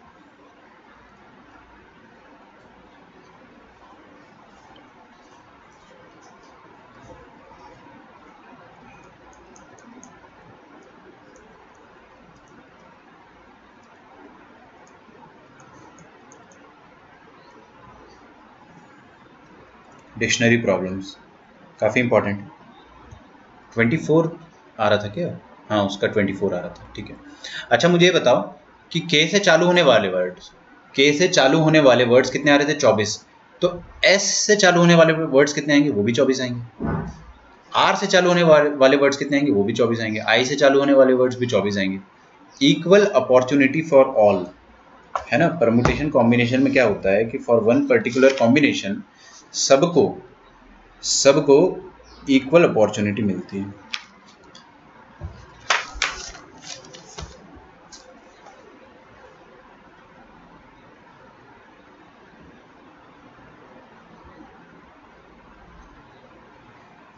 डिक्शनरी प्रॉब्लम्स काफ़ी इंपॉर्टेंट। 24 आ रहा था क्या? हाँ, उसका 24 आ रहा था, ठीक है। अच्छा, मुझे ये बताओ कि के से चालू होने वाले वर्ड्स, के से चालू होने वाले वर्ड्स कितने आ रहे थे, 24। तो एस से चालू होने वाले वर्ड्स कितने आएंगे, वो भी 24 आएंगे। आर से चालू होने वाले वर्ड्स कितने आएंगे, वो भी 24 आएंगे। आई से चालू होने वाले वर्ड्स भी 24 आएंगे। इक्वल अपॉर्चुनिटी फॉर ऑल, है ना। परमुटेशन कॉम्बिनेशन में क्या होता है कि फॉर वन पर्टिकुलर कॉम्बिनेशन सबको इक्वल अपॉर्चुनिटी मिलती है।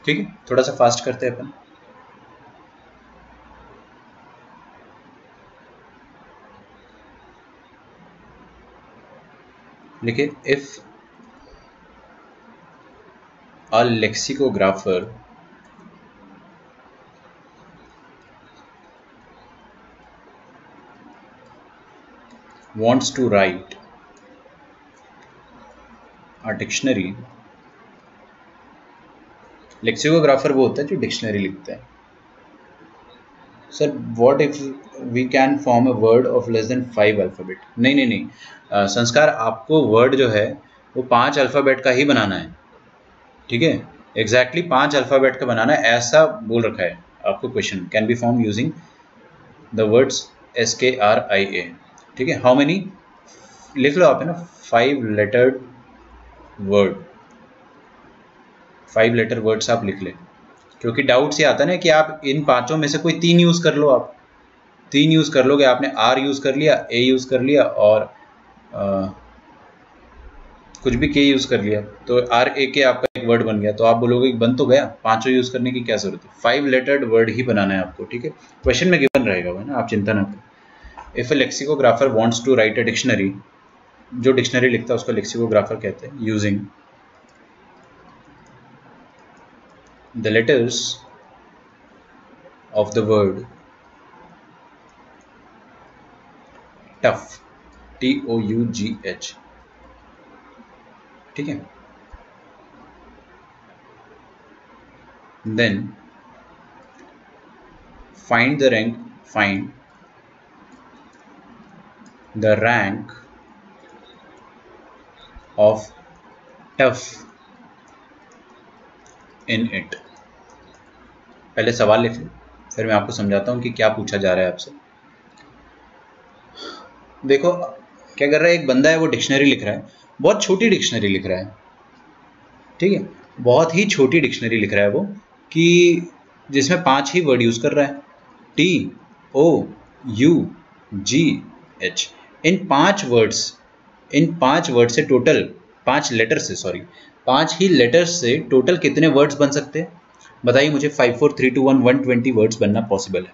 ठीक है, थोड़ा सा फास्ट करते हैं अपन। लिखे, इफ a lexicographer wants to write a dictionary, lexicographer वो होता है जो डिक्शनरी लिखता है। Sir, what if we can form a word of less than 5 alphabet? नहीं, संस्कार, आपको वर्ड जो है वो 5 अल्फ़ाबेट का ही बनाना है, ठीक है। एग्जैक्टली 5 अल्फ़ाबेट का बनाना है, ऐसा बोल रखा है आपको question. Can be form using the words SKRIA, ठीक है। हाउ मेनी लिख लो आप, है ना, 5 लेटर्ड वर्ड, 5 लेटर वर्ड्स आप लिख ले, क्योंकि डाउट से आता है ना कि आप इन 5 में से कोई 3 यूज़ कर लो। आप 3 यूज़ कर लोगे, आपने R यूज़ कर लिया, A यूज़ कर लिया और कुछ भी K यूज़ कर लिया, तो RAK आपका एक वर्ड बन गया। तो आप बोलोगे बन तो गया, 5 यूज़ करने की क्या जरूरत है, 5 लेटर्ड वर्ड ही बनाना है आपको, ठीक है। क्वेश्चन में गिवन रहेगा ना, आप चिंता ना करें। If a lexicographer wants to write a dictionary, जो डिक्शनरी लिखता है उसको लेक्सिकोग्राफर कहते हैं, using the letters of the word tough, TOUGH, ठीक है। then find the rank of tough in it। पहले सवाल लिख लो, फिर मैं आपको समझाता हूं कि क्या पूछा जा रहा है आपसे। देखो क्या कर रहा है, एक बंदा है वो डिक्शनरी लिख रहा है, बहुत छोटी डिक्शनरी लिख रहा है, ठीक है, बहुत ही छोटी डिक्शनरी लिख रहा है वो, कि जिसमें 5 ही वर्ड यूज कर रहा है, TOUGH। इन 5 वर्ड से टोटल 5 लेटर से, सॉरी 5 ही लेटर्स से टोटल कितने वर्ड्स बन सकते हैं बताइए मुझे। 5 4 3 2 1 120 वर्ड्स बनना पॉसिबल है।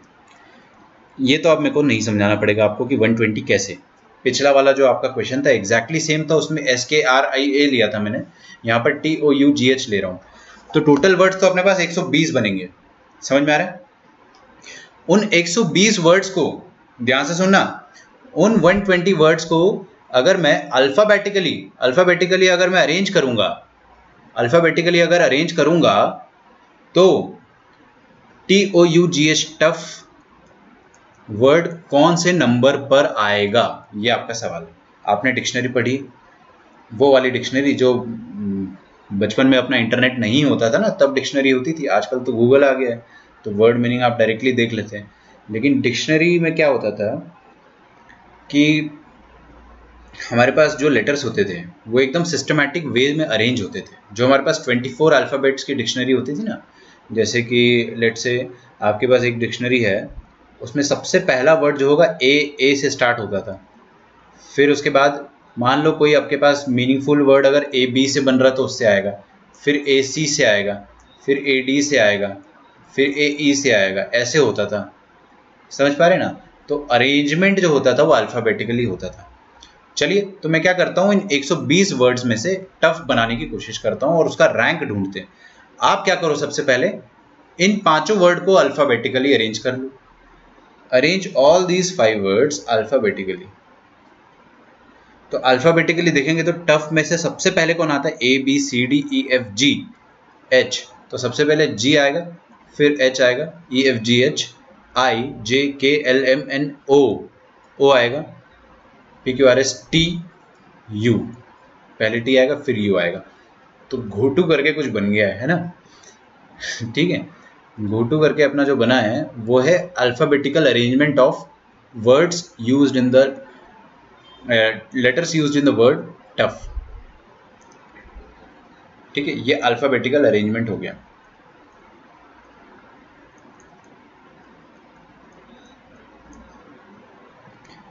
ये तो अब मेरे को नहीं समझाना पड़ेगा आपको कि 120 कैसे। पिछला वाला जो आपका क्वेश्चन था एग्जैक्टली सेम था, उसमें SKRIA लिया था मैंने, यहाँ पर TOUGH ले रहा हूँ। तो टोटल वर्ड्स तो अपने पास 120 बनेंगे, समझ में आ रहा है। उन 120 वर्ड्स को ध्यान से सुनना, उन 120 वर्ड्स को अगर मैं अल्फाबेटिकली अगर मैं अरेंज करूंगा, तो TOUGH टफ वर्ड कौन से नंबर पर आएगा, ये आपका सवाल है। आपने डिक्शनरी पढ़ी, वो वाली डिक्शनरी जो बचपन में अपना इंटरनेट नहीं होता था ना, तब डिक्शनरी होती थी। आजकल तो गूगल आ गया है, तो वर्ड मीनिंग आप डायरेक्टली देख लेते हैं। लेकिन डिक्शनरी में क्या होता था कि हमारे पास जो लेटर्स होते थे वो एकदम सिस्टमैटिक वे में अरेंज होते थे। जो हमारे पास 24 अल्फ़ाबेट्स की डिक्शनरी होती थी ना, जैसे कि लेट से आपके पास एक डिक्शनरी है, उसमें सबसे पहला वर्ड जो होगा ए से स्टार्ट होता था। फिर उसके बाद मान लो कोई आपके पास मीनिंगफुल वर्ड अगर AB से बन रहा तो उससे आएगा, फिर AC से आएगा, फिर AD से आएगा, फिर AE से आएगा, ऐसे होता था। समझ पा रहे ना। तो अरेंजमेंट जो होता था वो अल्फ़ाबेटिकली होता था। चलिए, तो मैं क्या करता हूँ, इन 120 वर्ड्स में से टफ बनाने की कोशिश करता हूँ और उसका रैंक ढूंढते हैं। आप क्या करो, सबसे पहले इन 5 वर्ड को अल्फ़ाबेटिकली अरेंज कर लो। Arrange all these 5 words alphabetically. तो अल्फ़ाबेटिकली देखेंगे तो टफ में से सबसे पहले कौन आता है, ABCDEFGH। तो सबसे पहले G आएगा, फिर H आएगा, EFGH, IJKLMNO, O आएगा, PQRS TU। पहले T आएगा फिर U आएगा। तो घोटू करके कुछ बन गया है ना, ठीक है। घोटू करके अपना जो बना है वो है alphabetical arrangement of words used in the letters used in the word tough, ठीक है। ये अल्फ़ाबेटिकल अरेंजमेंट हो गया।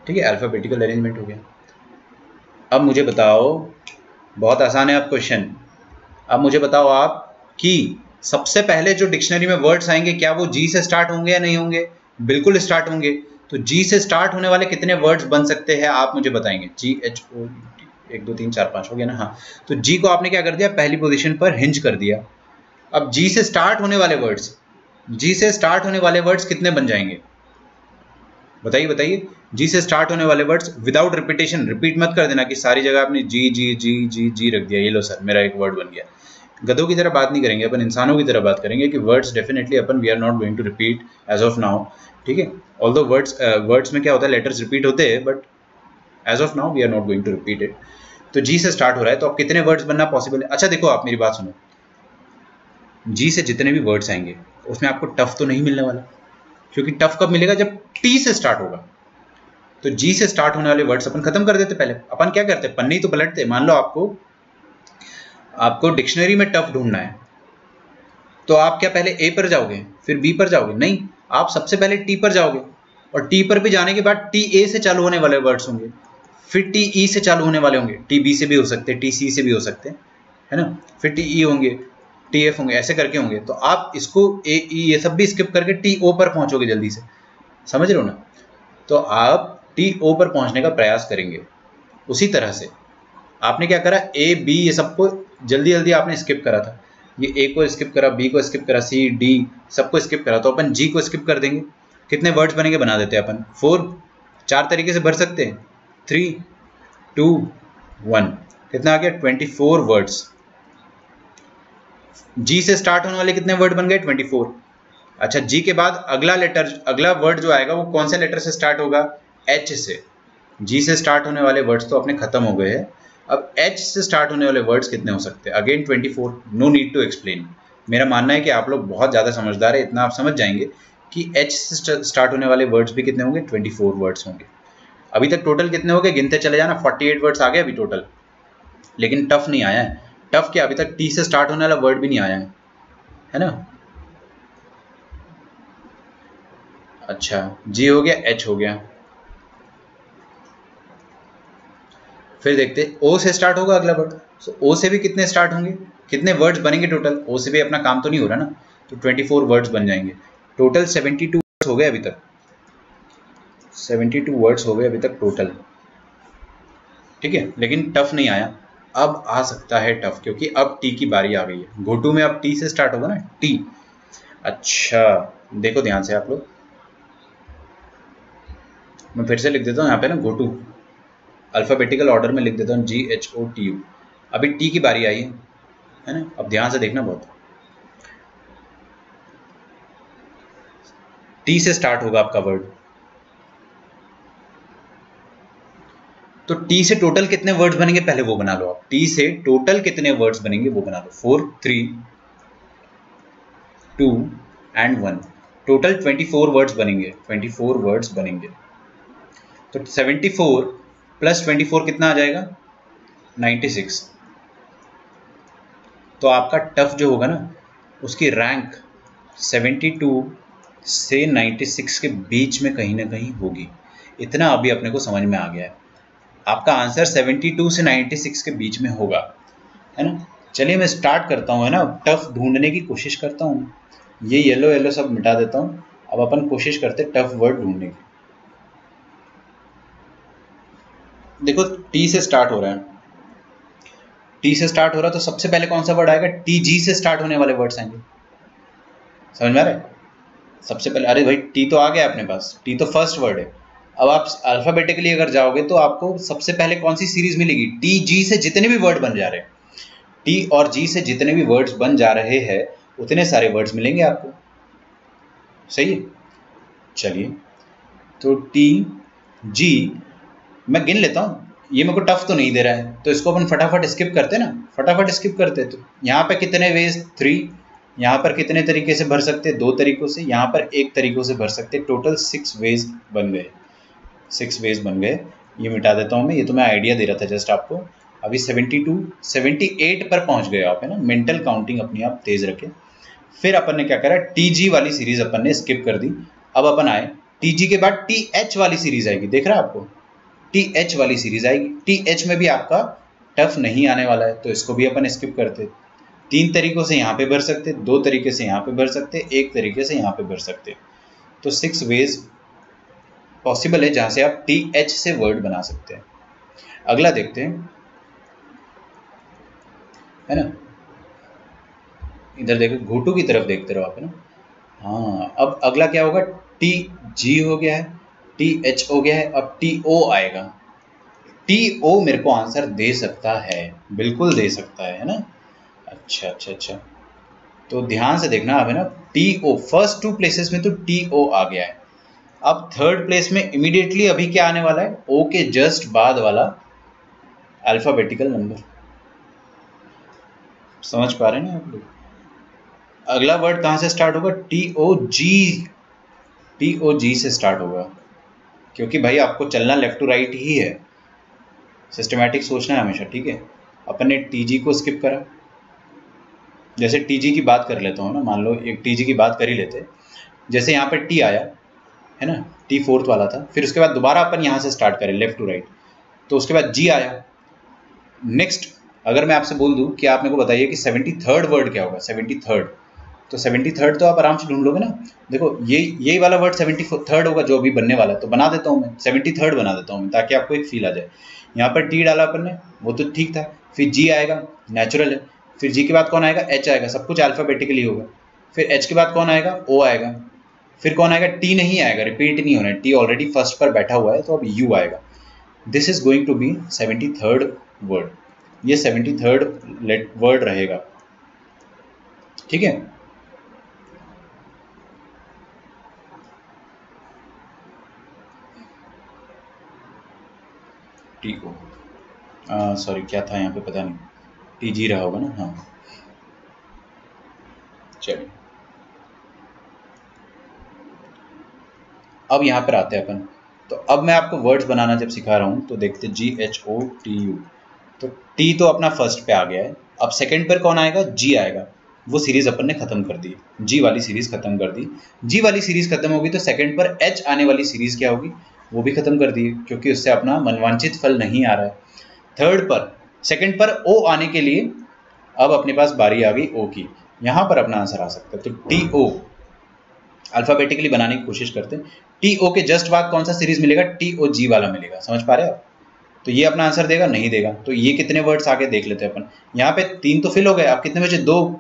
ठीक है, अल्फ़ाबेटिकल अरेंजमेंट हो गया। अब मुझे बताओ, बहुत आसान है अब क्वेश्चन। अब मुझे बताओ आप कि सबसे पहले जो डिक्शनरी में वर्ड्स आएंगे क्या वो G से स्टार्ट होंगे या नहीं होंगे? बिल्कुल स्टार्ट होंगे। तो G से स्टार्ट होने वाले कितने वर्ड्स बन सकते हैं आप मुझे बताएंगे। GHO 1 2 3 4 5 हो गया ना। हाँ, तो G को आपने क्या कर दिया, पहली पोजीशन पर हिंज कर दिया। अब G से स्टार्ट होने वाले वर्ड्स कितने बन जाएंगे बताइए। G से स्टार्ट होने वाले वर्ड्स विदाउट रिपीटेशन, रिपीट मत कर देना कि सारी जगह आपने जी रख दिया, ये लो सर मेरा एक वर्ड बन गया। गधों की तरह बात नहीं करेंगे अपन, इंसानों की तरह बात करेंगे कि वर्ड्स डेफिनेटली अपन we are not going to repeat as of now, ठीक है। ऑल्दो वर्ड्स में क्या होता है, लेटर्स रिपीट होते हैं, but as of now we are not going to repeat it. तो G से स्टार्ट हो रहा है, तो अब कितने वर्ड्स बनना पॉसिबल है? अच्छा देखो, आप मेरी बात सुनो, G से जितने भी वर्ड्स आएंगे उसमें आपको टफ तो नहीं मिलने वाला, क्योंकि टफ कब मिलेगा, जब T से स्टार्ट होगा। तो G से स्टार्ट होने वाले वर्ड्स अपन खत्म कर देते। पहले अपन क्या करते, पन्ने ही तो पलटते। मान लो आपको डिक्शनरी में टफ ढूंढना है, तो आप क्या पहले A पर जाओगे फिर B पर जाओगे? नहीं, आप सबसे पहले T पर जाओगे, और T पर भी जाने के बाद TA से चालू होने वाले वर्ड्स होंगे, फिर TE से चालू होने वाले होंगे, TB से भी हो सकते हैं, TC से भी हो सकते हैं, है ना, फिर TE होंगे, TF होंगे, ऐसे करके होंगे। तो आप इसको AE ये सब भी स्किप करके TO पर पहुंचोगे जल्दी से, समझ रहे हो ना। तो आप TO पर पहुंचने का प्रयास करेंगे। उसी तरह से आपने क्या करा, A B ये सबको जल्दी जल्दी आपने स्किप करा था। ये ए को स्किप करा, बी को स्किप करा, सी डी सबको स्किप करा, तो अपन जी को स्किप कर देंगे। कितने वर्ड्स बनेंगे बना देते हैं अपन, 4, 4 तरीके से भर सकते हैं, 3, 2, 1, कितना आ गया 24 वर्ड्स। जी से स्टार्ट होने वाले कितने वर्ड बन गए 24। अच्छा, जी के बाद अगला लेटर, अगला वर्ड जो आएगा वो कौन से लेटर से स्टार्ट होगा, एच से। जी से स्टार्ट होने वाले वर्ड्स तो अपने खत्म हो गए हैं, अब एच से स्टार्ट होने वाले वर्ड्स कितने हो सकते हैं, again 24, no need to explain. मेरा मानना है कि आप लोग बहुत ज़्यादा समझदार है, इतना आप समझ जाएंगे कि एच से स्टार्ट होने वाले वर्ड्स भी कितने होंगे, 24 वर्ड्स होंगे। अभी तक टोटल कितने हो गए गिनते चले जाना, 48 वर्ड्स आ गए अभी टोटल, लेकिन टफ नहीं आया है। टफ क्या, अभी तक टी से स्टार्ट होने वाला वर्ड भी नहीं आया है ना। अच्छा, जी हो गया, एच हो गया, फिर देखते ओ से स्टार्ट होगा अगला वर्ड। सो ओ से भी कितने स्टार्ट होंगे, कितने वर्ड्स बनेंगे टोटल, ओ से भी अपना काम तो नहीं हो रहा ना, तो 24 वर्ड्स बन जाएंगे। टोटल 72 वर्ड्स हो गए अभी तक, 72 वर्ड्स हो गए अभी तक टोटल, ठीक है। लेकिन टफ नहीं आया, अब आ सकता है टफ, क्योंकि अब टी की बारी आ गई है। घोटू में अब टी से स्टार्ट होगा ना, टी। अच्छा देखो ध्यान से आप लोग, मैं फिर से लिख देता हूँ यहाँ पे ना, घोटू अल्फाबेटिकल ऑर्डर में लिख देता हूँ, GHOTU। अभी टी की बारी आई है ना, अब ध्यान से देखना बहुत। टी से स्टार्ट होगा आपका वर्ड, तो टी से टोटल कितने वर्ड्स बनेंगे पहले वो बना लो आप। टी से टोटल कितने वर्ड्स बनेंगे वो बना लो, 4, 3, 2 एंड 1, टोटल 24 वर्ड्स बनेंगे, 24 वर्ड्स बनेंगे। तो 74 प्लस 24 कितना आ जाएगा, 96। तो आपका टफ जो होगा ना, उसकी रैंक 72 से 96 के बीच में कहीं ना कहीं होगी। इतना अभी अपने को समझ में आ गया है, आपका आंसर 72 से 96 के बीच में होगा, है ना। चलिए मैं स्टार्ट करता हूँ, है ना, टफ ढूंढने की कोशिश करता हूँ। ये येलो येलो सब मिटा देता हूँ, अब अपन कोशिश करते टफ वर्ड ढूंढने की। देखो टी से स्टार्ट हो रहा है, टी से स्टार्ट हो रहा है, तो सबसे पहले कौन सा वर्ड आएगा, टी जी से स्टार्ट होने वाले वर्ड्स आएंगे, समझ में आ रहा है। सबसे पहले, अरे भाई टी तो आ गया अपने पास, टी तो फर्स्ट वर्ड है। अब आप अल्फाबेटिकली अगर जाओगे तो आपको सबसे पहले कौन सी सीरीज मिलेगी, टी जी से जितने भी वर्ड बन जा रहे हैं, टी और जी से जितने भी वर्ड्स बन जा रहे हैं उतने सारे वर्ड्स मिलेंगे आपको, सही है। चलिए तो टी जी मैं गिन लेता हूँ, ये मेरे को टफ तो नहीं दे रहा है, तो इसको अपन फटाफट स्किप करते ना, फटाफट स्किप करते। तो यहाँ पे कितने वेज, 3, यहाँ पर कितने तरीके से भर सकते हैं, 2 तरीकों से, यहाँ पर 1 तरीकों से भर सकते हैं, टोटल 6 वेज बन गए, 6 वेज बन गए। ये मिटा देता हूँ मैं, ये तो मैं आइडिया दे रहा था जस्ट आपको। अभी 72, 78 पर पहुँच गए आप, है ना, मेंटल काउंटिंग अपनी आप तेज रखें। फिर अपन ने क्या करा, टी जी वाली सीरीज अपन ने स्किप कर दी। अब अपन आए टी जी के बाद टी एच वाली सीरीज आएगी, देख रहा है आपको, टी एच वाली सीरीज आएगी। टी एच में भी आपका टफ नहीं आने वाला है, तो इसको भी अपन स्किप करते। 3 तरीकों से यहाँ पे भर सकते, 2 तरीके से यहाँ पे भर सकते, 1 तरीके से यहाँ पे भर सकते, तो 6 वेज पॉसिबल है जहां से आप टी एच से वर्ड बना सकते हैं। अगला देखते हैं, है ना, इधर देखो, घोटू की तरफ देखते रहो आप, है ना। हाँ, अब अगला क्या होगा, टी जी हो गया है, टी एच हो गया है, अब टी ओ आएगा। टी ओ मेरे को आंसर दे सकता है, बिल्कुल दे सकता है ना। अच्छा अच्छा अच्छा, तो ध्यान से देखना अब, है ना, टी ओ फर्स्ट 2 प्लेसेस में तो टी ओ आ गया है। अब 3rd प्लेस में इमीडिएटली अभी क्या आने वाला है, ओ के जस्ट बाद वाला अल्फाबेटिकल नंबर, समझ पा रहे हैं ना आप लोग। अगला वर्ड कहां से स्टार्ट होगा, टी ओ जी, टी ओ जी से स्टार्ट होगा, क्योंकि भाई आपको चलना लेफ्ट टू राइट ही है, सिस्टमैटिक सोचना है हमेशा, ठीक है। अपन ने टी जी को स्किप करा, जैसे टी जी की बात कर लेता हूँ ना, मान लो एक टी जी की बात कर ही लेते, जैसे यहाँ पे टी आया है ना, टी 4th वाला था, फिर उसके बाद दोबारा अपन यहाँ से स्टार्ट करें लेफ्ट टू राइट, तो उसके बाद जी आया। नेक्स्ट अगर मैं आपसे बोल दूं कि आप मेरे को बताइए कि 73rd वर्ड क्या होगा, 73rd, तो 73rd तो आप आराम से ढूंढ लोगे ना। देखो यही वाला वर्ड 73rd होगा जो अभी बनने वाला है, तो बना देता हूँ मैं, 73rd बना देता हूँ मैं, ताकि आपको एक फील आ जाए। यहाँ पर टी डाला अपन ने, वो तो ठीक था, फिर जी आएगा, नेचुरल है, फिर जी के बाद कौन आएगा, एच आएगा, सब कुछ अल्फाबेटिकली होगा। फिर एच के बाद कौन आएगा, ओ आएगा। फिर कौन आएगा, टी नहीं आएगा, रिपीट नहीं होना है, टी ऑलरेडी फर्स्ट पर बैठा हुआ है, तो अब यू आएगा। This is going to be 73rd word, ये 73rd वर्ड रहेगा, ठीक है। टी ओ, सॉरी क्या था यहाँ पे पता नहीं, टी जी रहा होगा ना, हाँ चलिए। अब यहाँ पर आते हैं अपन, तो अब मैं आपको वर्ड्स बनाना जब सिखा रहा हूँ तो देखते GHOTU, तो टी तो अपना फर्स्ट पे आ गया है। अब सेकंड पर कौन आएगा, जी आएगा। वो सीरीज अपन ने खत्म कर दी, जी वाली सीरीज खत्म कर दी। जी वाली सीरीज खत्म होगी तो सेकंड पर एच आने वाली सीरीज क्या होगी, वो भी खत्म कर दी, क्योंकि उससे अपना मनवांछित फल नहीं आ रहा है। थर्ड पर, सेकंड पर ओ आने के लिए अब अपने पास बारी आ गई ओ की, यहां पर अपना आंसर आ सकता है। तो टी ओ अल्फाबेटिकली बनाने की कोशिश करते हैं। टी ओ के जस्ट बाद कौन सा सीरीज मिलेगा, टी ओ जी वाला मिलेगा, समझ पा रहे हैं आप। तो ये अपना आंसर देगा, नहीं देगा। तो ये कितने वर्ड्स आगे देख लेते हैं अपन। यहाँ पे 3 तो फिल हो गए, अब कितने बचे, 2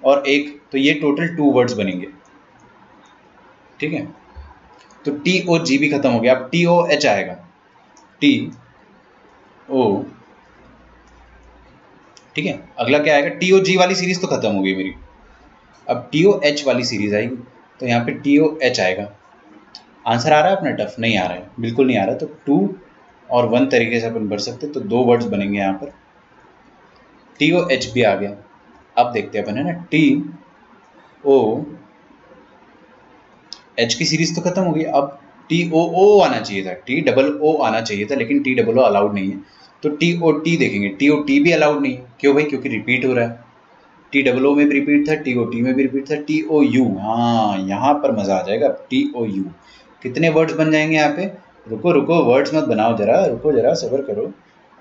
और 1, तो ये टोटल 2 वर्ड्स बनेंगे, ठीक है। तो टी ओ जी भी खत्म हो गया, अब टी ओ एच आएगा, टी ओ, ठीक है। अगला क्या आएगा, टी ओ जी वाली सीरीज तो खत्म हो गई मेरी, अब टी ओ एच वाली सीरीज आएगी, तो यहाँ पे टी ओ एच आएगा। आंसर आ रहा है अपना टफ, नहीं आ रहा है, बिल्कुल नहीं आ रहा है। तो 2 और 1 तरीके से अपन भर सकते, तो 2 वर्ड्स बनेंगे यहाँ पर। टी ओ एच भी आ गया। अब देखते हैं अपन, है ना, टी ओ एच की सीरीज तो खत्म हो गई, अब टी ओ ओ आना चाहिए था, टी डबल ओ आना चाहिए था, लेकिन टी डबल ओ अलाउड नहीं है। तो टी ओ टी देखेंगे, टी ओ टी भी अलाउड नहीं है, क्यों भाई, क्योंकि रिपीट हो रहा है। टी डबल ओ में भी रिपीट था, टी ओ टी में भी रिपीट था। टी ओ यू, हाँ यहाँ पर मजा आ जाएगा। टी ओ यू कितने वर्ड्स बन जाएंगे यहाँ पे, रुको रुको, वर्ड्स मत बनाओ जरा, रुको जरा, सब्र करो।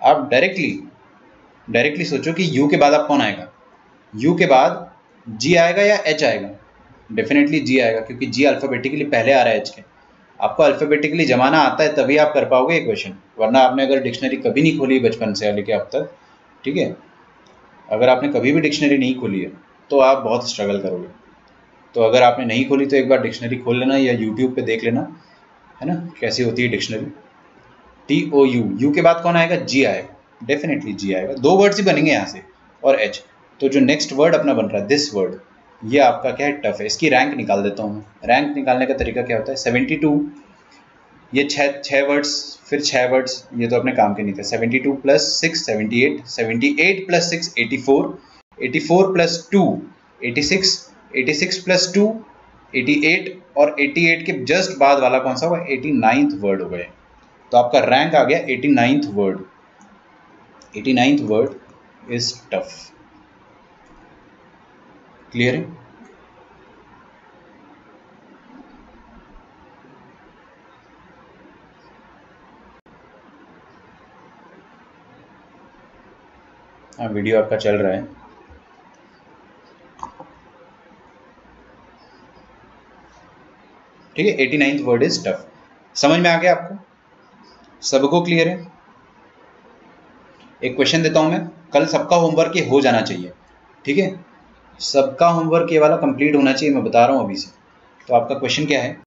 आप डायरेक्टली सोचो कि यू के बाद आप कौन आएगा, यू के बाद जी आएगा या एच आएगा, डेफिनेटली जी आएगा, क्योंकि जी अल्फाबेटिकली पहले आ रहा है एच के। आपको अल्फाबेटिकली जमाना आता है तभी आप कर पाओगे ये क्वेश्चन, वरना आपने अगर डिक्शनरी कभी नहीं खोली बचपन से लेके अब तक, ठीक है, अगर आपने कभी भी डिक्शनरी नहीं खोली है तो आप बहुत स्ट्रगल करोगे। तो अगर आपने नहीं खोली तो एक बार डिक्शनरी खोल लेना या यूट्यूब पे देख लेना, है ना, कैसी होती है dictionary. T O U, U के बाद कौन आएगा, जी आएगा, डेफिनेटली जी आएगा। 2 वर्ड्स ही बनेंगे यहाँ से, और एच। तो जो नेक्स्ट वर्ड अपना बन रहा है, दिस वर्ड, ये आपका क्या है, टफ है। इसकी रैंक निकाल देता हूँ मैं। रैंक निकालने का तरीका क्या होता है, 72, ये 6 वर्ड्स, फिर 6 वर्ड्स, ये तो अपने काम के नहीं थे। 72 + 6 78, 78 + 6 84, 84 + 2 86, 86 + 2 88, और 88 के जस्ट बाद वाला कौन सा हुआ, 89th वर्ड हो गए। तो आपका रैंक आ गया 89th word. 89th word is tough. Clear है। हाँ, वीडियो आपका चल रहा है। ठीक है, 89th वर्ड इज टफ। समझ में आ गया आपको, सबको क्लियर है। एक क्वेश्चन देता हूं मैं, कल सबका होमवर्क ये हो जाना चाहिए, ठीक है, सबका होमवर्क ये वाला कंप्लीट होना चाहिए, मैं बता रहा हूं अभी से। तो आपका क्वेश्चन क्या है,